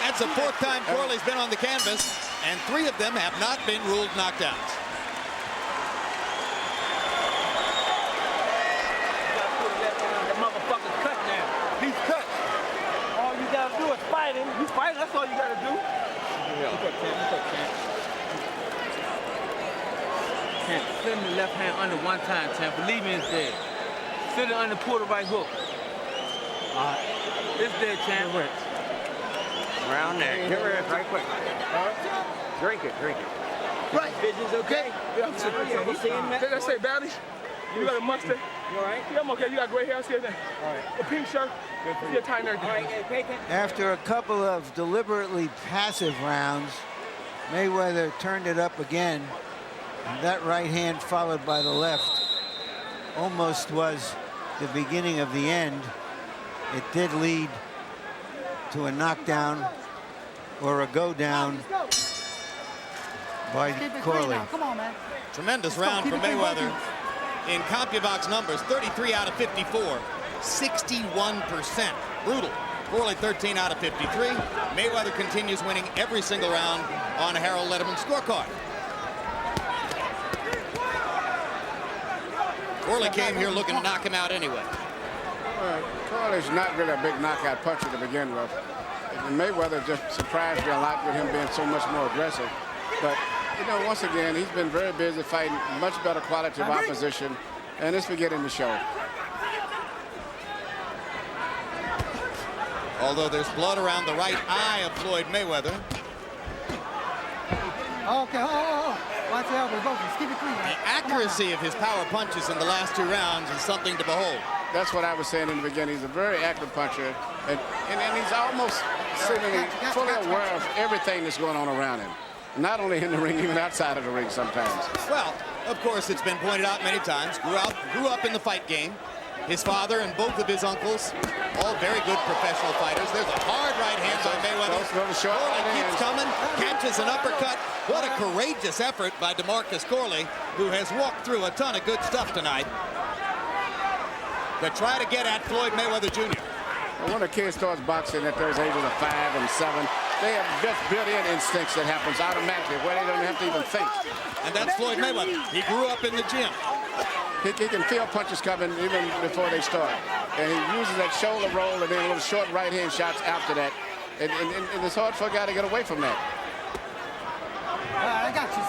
That's the 4th time Corley's been on the canvas, and 3 of them have not been ruled knockdowns. That motherfucker's cut now. He's cut. All you gotta do is fight him. You fight, that's all you gotta do. Champ, send the left hand under 1 time, champ. Believe me, it's dead. Send it under, pull the right hook. It's dead, champ. Around there. Get rid of it right quick. Drink it. Right. Vision's okay. Yeah, did I say badly? You got a mustache? You all right? Yeah, I'm okay. You got gray hair. See that? All right. A pink shirt. Good for you. Yeah, tie and everything. All right, After a couple of deliberately passive rounds, Mayweather turned it up again. And that right hand followed by the left almost was the beginning of the end. It did lead to a knockdown or a go down by Corley. Come on, man. Tremendous round for Mayweather. In CompuBox numbers, 33 out of 54, 61%. Brutal. Corley 13 out of 53. Mayweather continues winning every single round on Harold Letterman's scorecard. Corley came here looking to knock him out anyway. Corley's not really a big knockout puncher to begin with. And Mayweather just surprised me a lot with him being so much more aggressive. But, you know, once again, he's been very busy fighting much better quality of opposition, and it's beginning to show. Although there's blood around the right eye of Floyd Mayweather. Okay, watch the elbows, both. Keep it clean. The accuracy of his power punches in the last 2 rounds is something to behold. That's what I was saying in the beginning. He's a very active puncher, and he's almost seemingly fully aware of everything that's going on around him. Not only in the ring, even outside of the ring sometimes. Well, of course, it's been pointed out many times. Grew up in the fight game. His father and both of his uncles, all very good professional fighters. There's a hard right hand by Mayweather. Corley keeps coming, catches an uppercut. What a courageous effort by Demarcus Corley, who has walked through a ton of good stuff tonight to try to get at Floyd Mayweather Jr. When a kid starts boxing at those ages of 5 and 7, they have just built-in instincts that happens automatically where they don't have to even think. And that's Floyd Mayweather. He grew up in the gym. He can feel punches coming even before they start. And he uses that shoulder roll and then little short right-hand shots after that. And it's hard for a guy to get away from that. All right, I got you.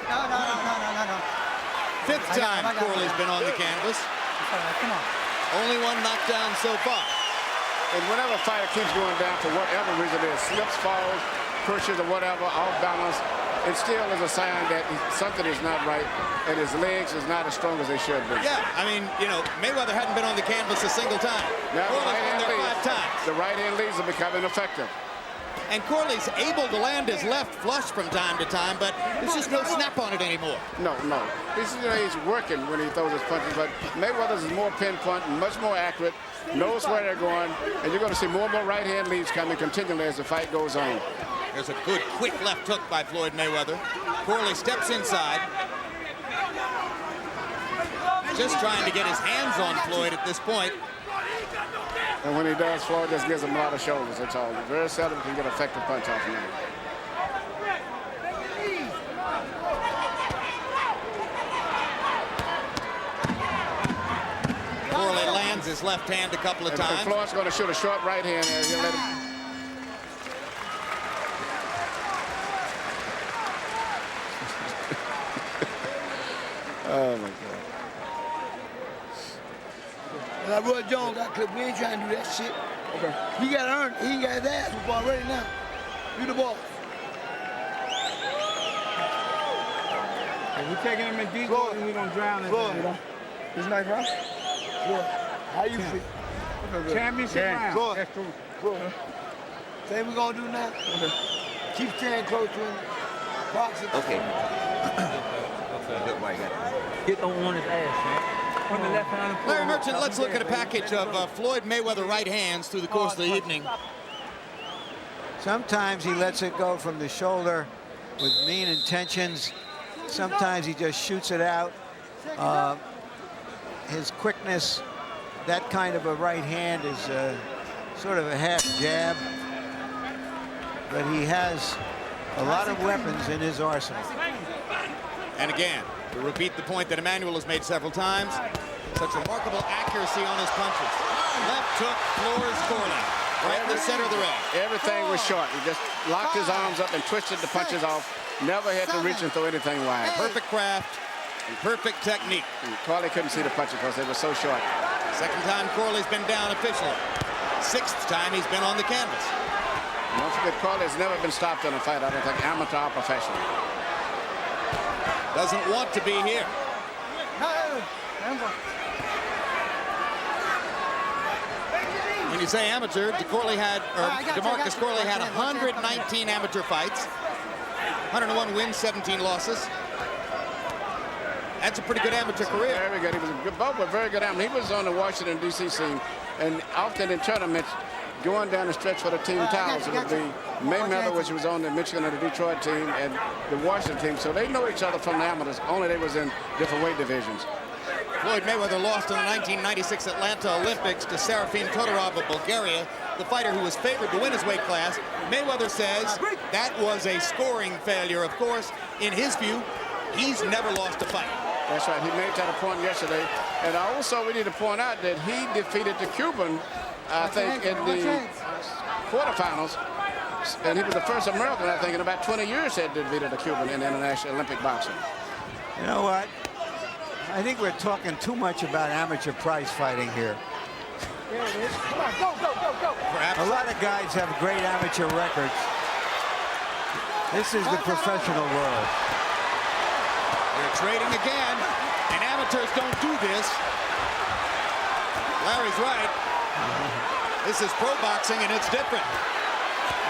No. 5th time Corley's been on the canvas. Come on. Only 1 knockdown so far. And whenever a fighter keeps going down for whatever reason it is, slips, falls, pushes or whatever, off balance, it still is a sign that something is not right and his legs is not as strong as they should be. Yeah, I mean, you know, Mayweather hadn't been on the canvas a single time. Now Corley's been there 5 times. The right hand leads are becoming effective. And Corley's able to land his left flush from time to time, but there's just no snap on it anymore. No. He's working when he throws his punches, but Mayweather's is more pinpoint and much more accurate, knows where they're going, and you're going to see more and more right-hand leads coming continually as the fight goes on. There's a good, quick left hook by Floyd Mayweather. Corley steps inside. Just trying to get his hands on Floyd at this point. And when he does, Floyd just gives him a lot of shoulders, that's all. Very seldom can get an effective punch off him. Corley lands his left hand a couple of times. And Floyd's going to shoot a short right hand there. He'll let him. Oh, my God. Like Roy Jones got clipped. We ain't trying to do that shit. Okay. He got to earn it. He got his ass whooped already now. You the boss. If we're taking him in deep water, we're going to drown him. This nice, huh? Floyd, how you feel? Championship round. Floyd. That's true. Floyd. Same we going to do now? Keep staying close to him. Boxing. Okay. Good boy, Get on his ass, man. On the left hand. Larry Merchant, let's look at a package of Floyd Mayweather right hands through the course of the evening. Sometimes he lets it go from the shoulder with mean intentions. Sometimes he just shoots it out. His quickness, that kind of a right hand is sort of a half jab. But he has a lot of weapons in his arsenal. And again, to repeat the point that Emmanuel has made several times, such remarkable accuracy on his punches. Left hook floors Corley, right in the center of the ring. Everything was short. He just locked his arms up and twisted the punches off. Never had to reach and throw anything wide. Perfect craft and perfect technique. And Corley couldn't see the punches because they were so short. Second time Corley's been down officially. Sixth time he's been on the canvas. Don't forget, Corley's never been stopped in a fight, I don't think, amateur or professional. Doesn't want to be here. When you say amateur, Demarcus Corley had 119 amateur fights, 101 wins, 17 losses. That's a pretty good amateur career. Very good. He was a good, both were very good amateur. He was on the Washington, D.C. scene, and often in tournaments, going down the stretch for the team towels. It would be Mayweather, which was on the Michigan and the Detroit team, and the Washington team. So they know each other from the amateurs, only they was in different weight divisions. Floyd Mayweather lost in the 1996 Atlanta Olympics to Serafin Todorov of Bulgaria, the fighter who was favored to win his weight class. Mayweather says that was a scoring failure. Of course, in his view, he's never lost a fight. That's right. He made that a point yesterday. And also, we need to point out that he defeated the Cuban, I think, in the quarterfinals. And he was the first American, I think, in about 20 years that defeated a Cuban in international Olympic boxing. You know what? I think we're talking too much about amateur prize fighting here. There it is. Come on, go. A lot of guys have great amateur records. This is the professional world. They're trading again, and amateurs don't do this. Larry's right. This is pro boxing, and it's different.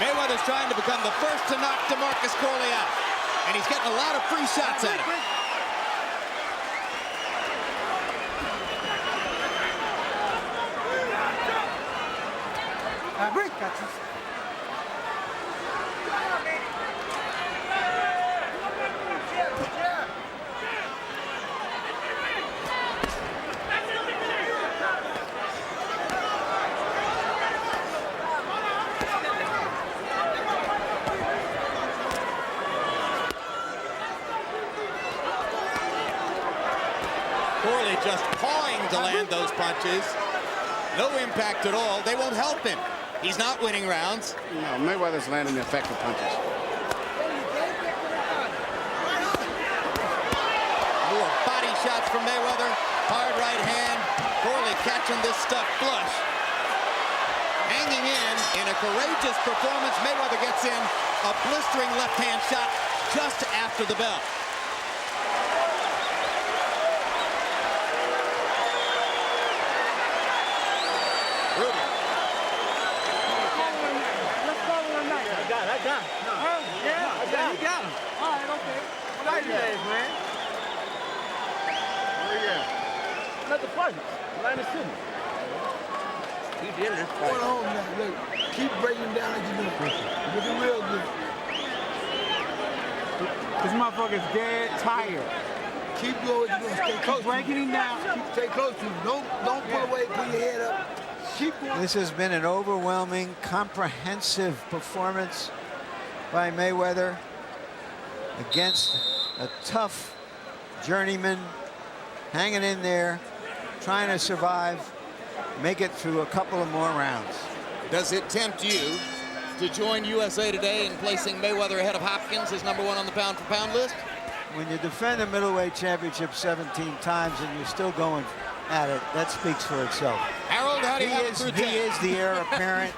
Mayweather's trying to become the first to knock Demarcus Corley out, and he's getting a lot of free shots at him. Corley just pawing to land those punches. No impact at all. They won't help him. He's not winning rounds. No, Mayweather's landing effective punches. More body shots from Mayweather. Hard right hand. Corley catching this stuff flush. Hanging in a courageous performance. Mayweather gets in a blistering left-hand shot just after the bell. fighting days, man. Where you at? Let the fight. Atlantic City. You did this Going home now. Look, keep breaking him down like you do. Looking real good. This motherfucker's dead tired. Keep doing what you're doing. Stay close. Breaking him down. Stay close to him. Don't pull away. Put your head up. Keep going. This has been an overwhelming, comprehensive performance by Mayweather against a tough journeyman, hanging in there, trying to survive, make it through a couple of more rounds. Does it tempt you to join USA Today in placing Mayweather ahead of Hopkins as #1 on the pound-for-pound list? When you defend a middleweight championship 17 times and you're still going at it, that speaks for itself. Harold, how do you have it through 10? He is the heir apparent.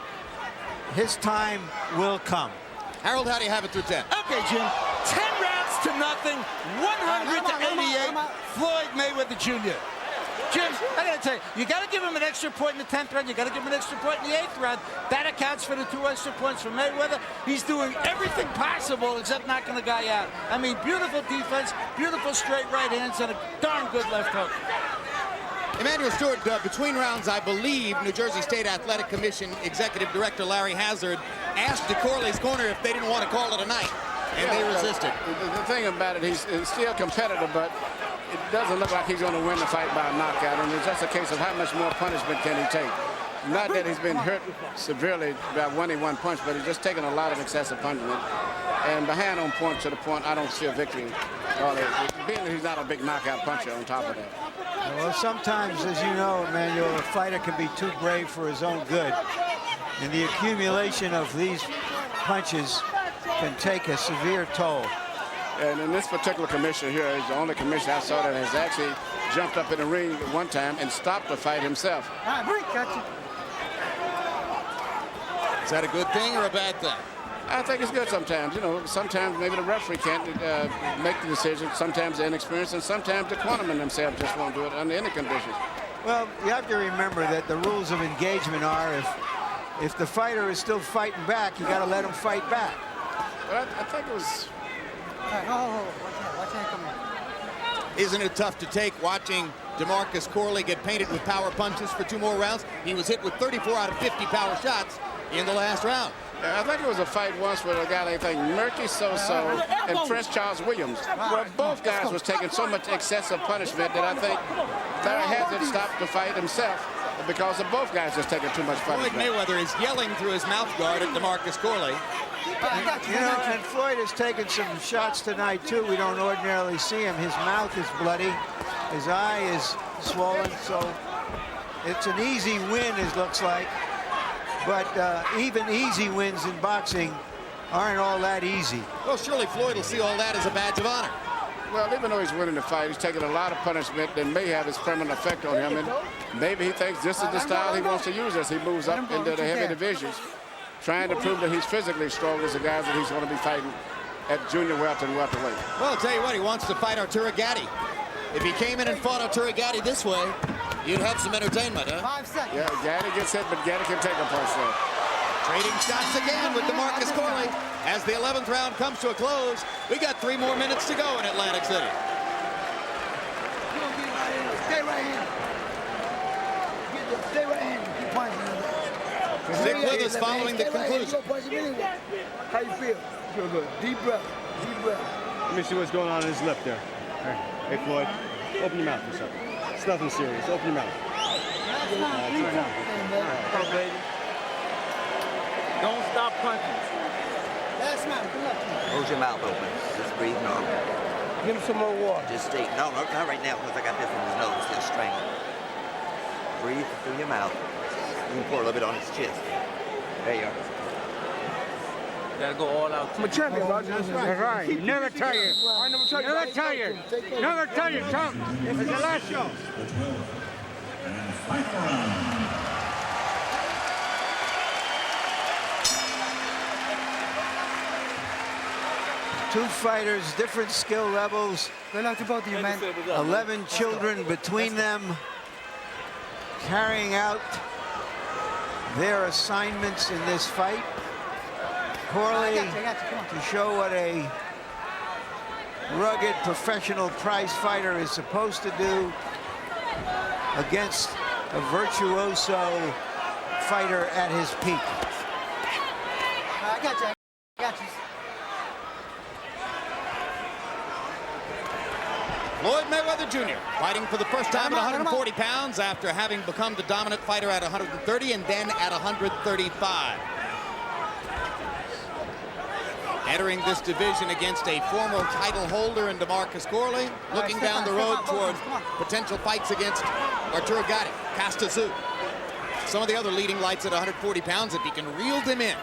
His time will come. Harold, how do you have it through 10? Okay, Jim. 10 rounds to nothing, 100-88, Floyd Mayweather Jr. Jim, I gotta tell you, you gotta give him an extra point in the 10th round, you gotta give him an extra point in the 8th round. That accounts for the 2 extra points for Mayweather. He's doing everything possible except knocking the guy out. I mean, beautiful defense, beautiful straight right hands, and a darn good left hook. Emmanuel Stewart, between rounds, I believe New Jersey State Athletic Commission Executive Director Larry Hazard asked Corley's corner if they didn't want to call it a night, and they resisted. The thing about it, he's still competitive, but it doesn't look like he's going to win the fight by a knockout, and it's just a case of how much more punishment can he take. Not that he's been hurt severely by one punch, but he's just taken a lot of excessive punishment. And behind on point to the point, I don't see a victory. Being that he's not a big knockout puncher on top of that. Well, sometimes, as you know, Emmanuel, a fighter can be too brave for his own good. And the accumulation of these punches can take a severe toll. And in this particular commissioner here is the only commissioner I saw that has actually jumped up in the ring at one time and stopped the fight himself. All right, break, got you. Is that a good thing or a bad thing? I think it's good sometimes. You know, sometimes maybe the referee can't make the decision. Sometimes they're inexperienced, and sometimes the cornermen themselves just won't do it under any conditions. Well, you have to remember that the rules of engagement are if the fighter is still fighting back, you got to let him fight back. But I think it was... Watch that come in. Isn't it tough to take watching Demarcus Corley get painted with power punches for 2 more rounds? He was hit with 34 out of 50 power shots in the last round. I think it was a fight once with a guy named Murky So-So and Prince Charles Williams, where both guys was taking so much excessive punishment that I think Larry Hazard stopped the fight himself because of both guys just taking too much punishment. Floyd Mayweather is yelling through his mouth guard at Demarcus Corley. You know, and Floyd has taken some shots tonight, too. We don't ordinarily see him. His mouth is bloody. His eye is swollen, so it's an easy win, it looks like. But even easy wins in boxing aren't all that easy. Well, surely Floyd will see all that as a badge of honor. Well, even though he's winning the fight, he's taking a lot of punishment that may have its permanent effect on him, and maybe he thinks this is the style he wants to use as he moves up into the heavy divisions, trying to prove that he's physically strong as the guys that he's going to be fighting at junior welter and welterweight. Well, I'll tell you what, he wants to fight Arturo Gatti. If he came in and fought Arturo Gatti this way, you'd have some entertainment, huh? 5 seconds. Yeah, Gatti gets hit, but Gatti can take a punch there. Trading shots again with Demarcus Corley. As the 11th round comes to a close, we got 3 more minutes to go in Atlantic City. Stay right here. Stay right here. Keep punching. Stick with us following the conclusion. How you feel? Feel good. Deep breath. Deep breath. Let me see what's going on in his lip there. Hey, Floyd, open your mouth for a second. It's nothing serious. Open your mouth. Come on, baby. Don't stop punching. Last man, good luck. Hold your mouth open. Just breathe normal. Give him some more water. Just stay. No, not right now because I got this in his nose. Just straining. Breathe through your mouth. You can pour a little bit on his chest. There you are. Gotta go all out. I'm a champion, Roger. That's right. Never tired. Never tired. Never tired, chump. This is the last show. Two fighters, different skill levels. Good luck to both of you, man. 11 children between them, carrying out their assignments in this fight. Corley, to show what a rugged professional prize fighter is supposed to do against a virtuoso fighter at his peak. I got you. I got you. Floyd Mayweather Jr. fighting for the first time at 140 pounds after having become the dominant fighter at 130 and then at 135. Entering this division against a former title holder in Demarcus Corley, looking down the road toward potential fights against Arturo Gatti, Castazu. Some of the other leading lights at 140 pounds, if he can reel them in,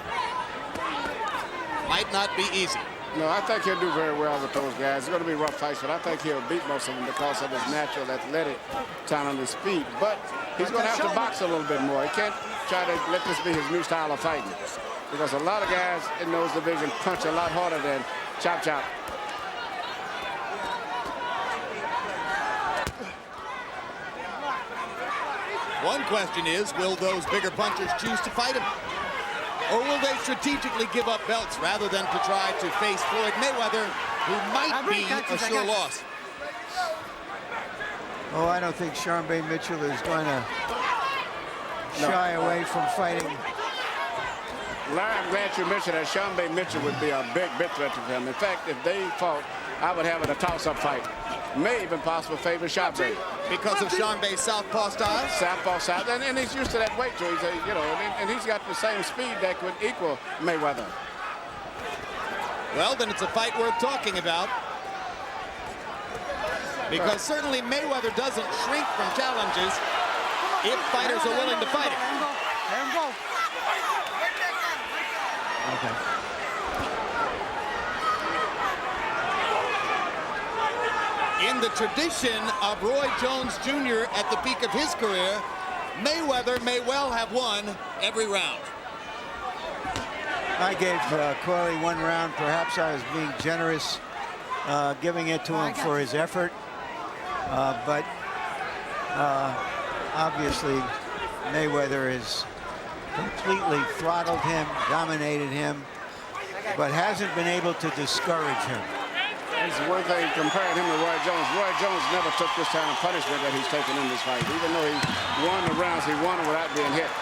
might not be easy. No, I think he'll do very well with those guys. It's going to be rough fights, but I think he'll beat most of them because of his natural athletic talent and speed. But he's going to have to box a little bit more. He can't try to let this be his new style of fighting, because a lot of guys in those divisions punch a lot harder than chop chop. One question is, will those bigger punchers choose to fight him? Or will they strategically give up belts rather than to try to face Floyd Mayweather, who might be a sure loss? Oh, I don't think Charmbe Mitchell is going to shy away from fighting. Larry, I'm glad you mentioned that Charmbe Mitchell would be a big threat to him. In fact, if they fought, I would have it a toss-up fight. May even possibly favor Charmbe. Because of Charmbe's southpaw style? Southpaw style, and he's used to that weight, too. He's you know, and he's got the same speed that could equal Mayweather. Well, then it's a fight worth talking about. Because certainly Mayweather doesn't shrink from challenges if fighters are willing to fight him. Let him go. Okay. In the tradition of Roy Jones Jr. at the peak of his career, Mayweather may well have won every round. I gave Corley one round. Perhaps I was being generous giving it to him for his effort. But obviously, Mayweather has completely throttled him, dominated him, but hasn't been able to discourage him. It's one thing comparing him to Roy Jones. Roy Jones never took this kind of punishment that he's taken in this fight. Even though he won the rounds, he won them without being hit.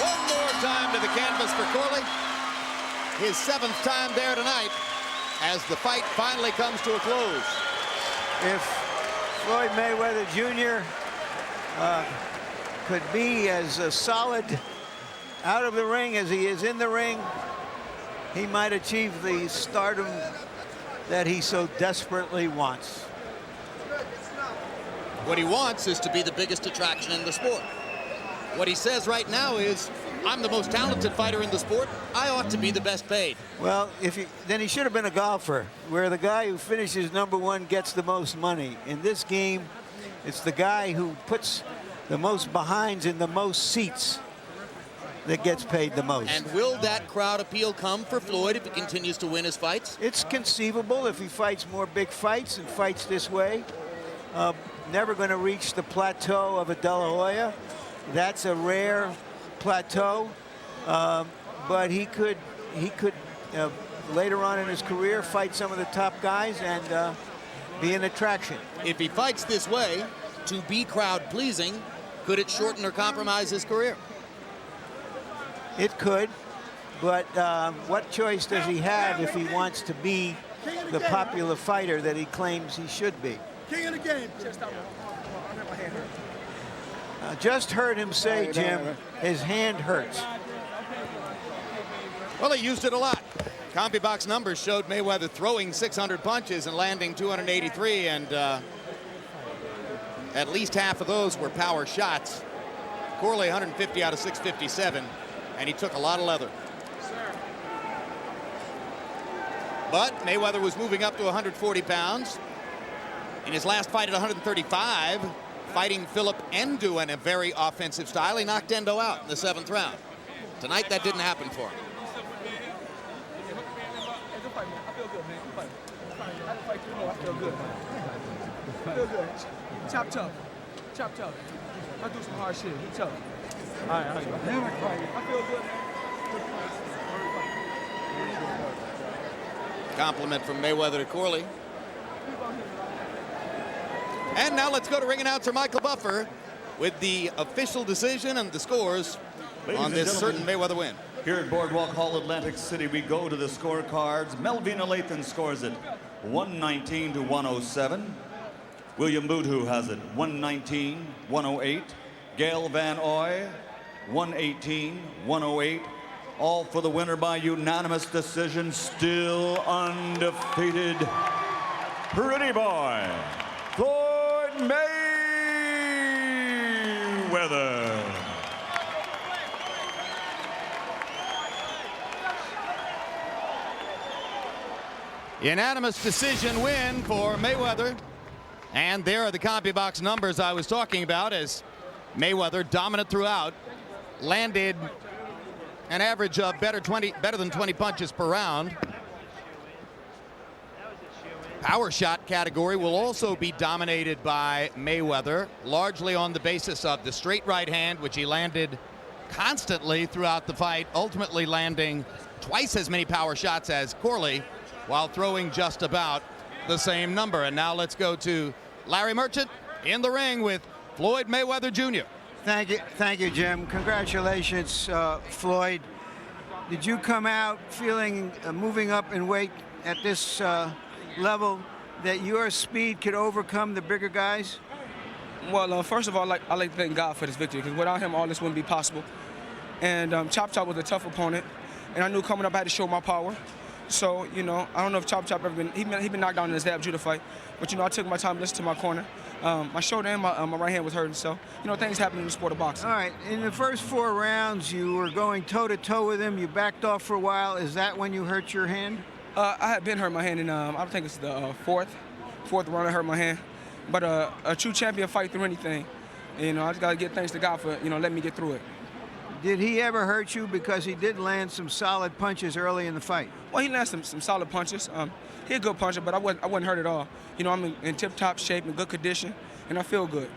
One more time to the canvas for Corley. His 7th time there tonight as the fight finally comes to a close. If Floyd Mayweather Jr. Could be as solid out of the ring as he is in the ring, he might achieve the stardom that he so desperately wants. What he wants is to be the biggest attraction in the sport. What he says right now is, I'm the most talented fighter in the sport. I ought to be the best paid. Well, then he should have been a golfer, where the guy who finishes #1 gets the most money. In this game, it's the guy who puts the most behinds in the most seats that gets paid the most. And will that crowd appeal come for Floyd if he continues to win his fights? It's conceivable if he fights more big fights and fights this way. Never going to reach the plateau of a De La Hoya. That's a rare plateau, but he could later on in his career fight some of the top guys and be an attraction. If he fights this way to be crowd pleasing, could it shorten or compromise his career? It could, but what choice does he have if he wants to be the popular fighter that he claims he should be? King of the game. Just heard him say, Jim, his hand hurts. Well, he used it a lot. CompuBox numbers showed Mayweather throwing 600 punches and landing 283, and at least half of those were power shots. Corley 150 out of 657, and he took a lot of leather. But Mayweather was moving up to 140 pounds. In his last fight at 135, fighting Philip Endo in a very offensive style, he knocked Endo out in the 7th round. Tonight, that didn't happen for him. I feel good. Chop tough. Chop tough. I do some hard shit. He tough. All right, I feel good. Compliment from Mayweather to Corley. And now let's go to ring announcer Michael Buffer with the official decision and the scores on this certain Mayweather win. Here at Boardwalk Hall, Atlantic City, we go to the scorecards. Melvina Lathan scores it 119 to 107. William Boudhou has it 119, 108. Gail Van Oy, 118, 108. All for the winner by unanimous decision, still undefeated. Pretty boy, Floyd Mayweather. Unanimous decision win for Mayweather. And there are the CompuBox numbers I was talking about, as Mayweather, dominant throughout, landed an average of better than 20 punches per round. Power shot category will also be dominated by Mayweather, largely on the basis of the straight right hand, which he landed constantly throughout the fight, ultimately landing twice as many power shots as Corley, while throwing just about the same number. And now let's go to Larry Merchant in the ring with Floyd Mayweather Jr. Thank you, Jim. Congratulations, Floyd. Did you come out feeling, moving up in weight at this level, that your speed could overcome the bigger guys? Well, first of all, I like to thank God for this victory, because without him, all this wouldn't be possible. And Chop Chop was a tough opponent, and I knew coming up I had to show my power. So, you know, I don't know if Chop Chop ever been, he been knocked down in his dab Judah fight, but, you know, I took my time to listen to my corner. My shoulder and my right hand was hurting, so, you know, things happen in the sport of boxing. All right, in the first 4 rounds, you were going toe-to-toe with him. You backed off for a while. Is that when you hurt your hand? I had been hurt my hand, and I think it's the fourth round I hurt my hand. But a true champion fight through anything. You know, I just got to give thanks to God for, you know, letting me get through it. Did he ever hurt you? Because he did land some solid punches early in the fight. Well, he landed some solid punches. He's a good puncher, but I wasn't hurt at all. You know, I'm in tip-top shape, in good condition, and I feel good.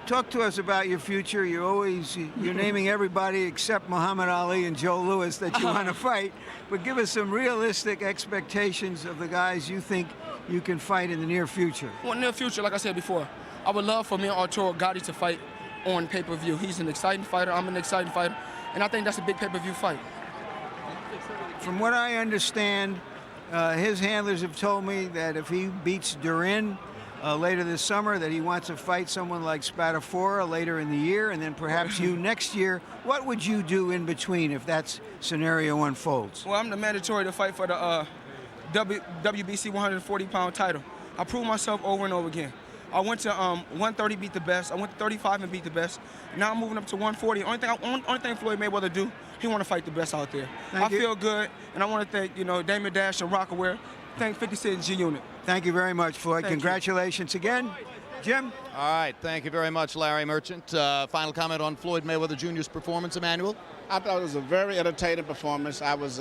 Talk to us about your future. You're naming everybody except Muhammad Ali and Joe Louis that you want to fight, but give us some realistic expectations of the guys you think you can fight in the near future. Well, near future, like I said before, I would love for me and Arturo Gatti to fight on pay-per-view. He's an exciting fighter, I'm an exciting fighter, and I think that's a big pay-per-view fight. From what I understand, his handlers have told me that if he beats Durin later this summer, that he wants to fight someone like Spadafora later in the year, and then perhaps you next year. What would you do in between if that scenario unfolds? Well, I'm the mandatory to fight for the WBC 140-pound title. I proved myself over and over again. I went to 130, beat the best. I went to 35 and beat the best. Now I'm moving up to 140. Only thing Floyd Mayweather do, he want to fight the best out there. I feel good, and I want to thank, you know, Damon Dash and Rockaware. Thank 50 Cent G Unit. Thank you very much, Floyd. Congratulations again. Jim? All right, thank you very much, Larry Merchant. Final comment on Floyd Mayweather Jr.'s performance, Emmanuel? I thought it was a very entertaining performance. I was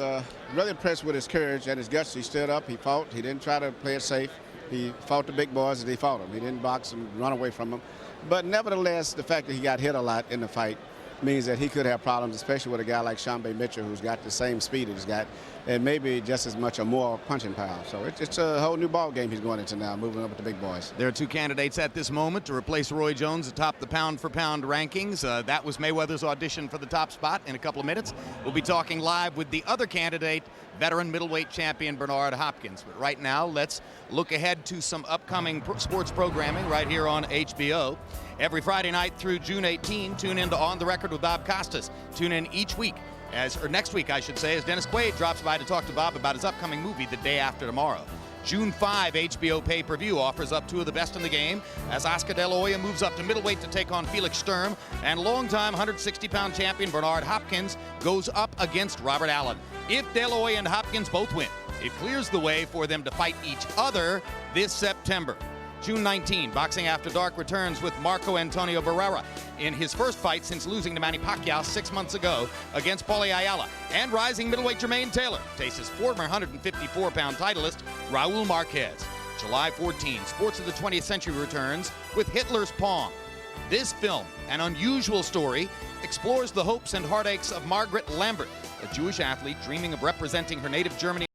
really impressed with his courage and his guts. He stood up, he fought, he didn't try to play it safe. He fought the big boys and he fought them. He didn't box and run away from them. But nevertheless, the fact that he got hit a lot in the fight means that he could have problems, especially with a guy like Shambe Mitchell, who's got the same speed he's got, and maybe just as much or more punching power. So it's a whole new ball game he's going into now, moving up with the big boys. There are 2 candidates at this moment to replace Roy Jones atop the pound-for-pound rankings. That was Mayweather's audition for the top spot. In a couple of minutes, we'll be talking live with the other candidate, veteran middleweight champion Bernard Hopkins. But right now, let's look ahead to some upcoming sports programming right here on HBO. Every Friday night through June 18, tune in to On the Record with Bob Costas. Tune in each week, or next week, I should say, as Dennis Quaid drops by to talk to Bob about his upcoming movie the day after tomorrow. June 5, HBO pay-per-view offers up 2 of the best in the game as Oscar De La Hoya moves up to middleweight to take on Felix Sturm, and longtime 160-pound champion Bernard Hopkins goes up against Robert Allen. If De La Hoya and Hopkins both win, it clears the way for them to fight each other this September. June 19, Boxing After Dark returns with Marco Antonio Barrera in his first fight since losing to Manny Pacquiao 6 months ago against Paulie Ayala. And rising middleweight Jermaine Taylor faces former 154-pound titleist Raul Marquez. July 14, Sports of the 20th Century returns with Hitler's Pawn. This film, an unusual story, explores the hopes and heartaches of Margaret Lambert, a Jewish athlete dreaming of representing her native Germany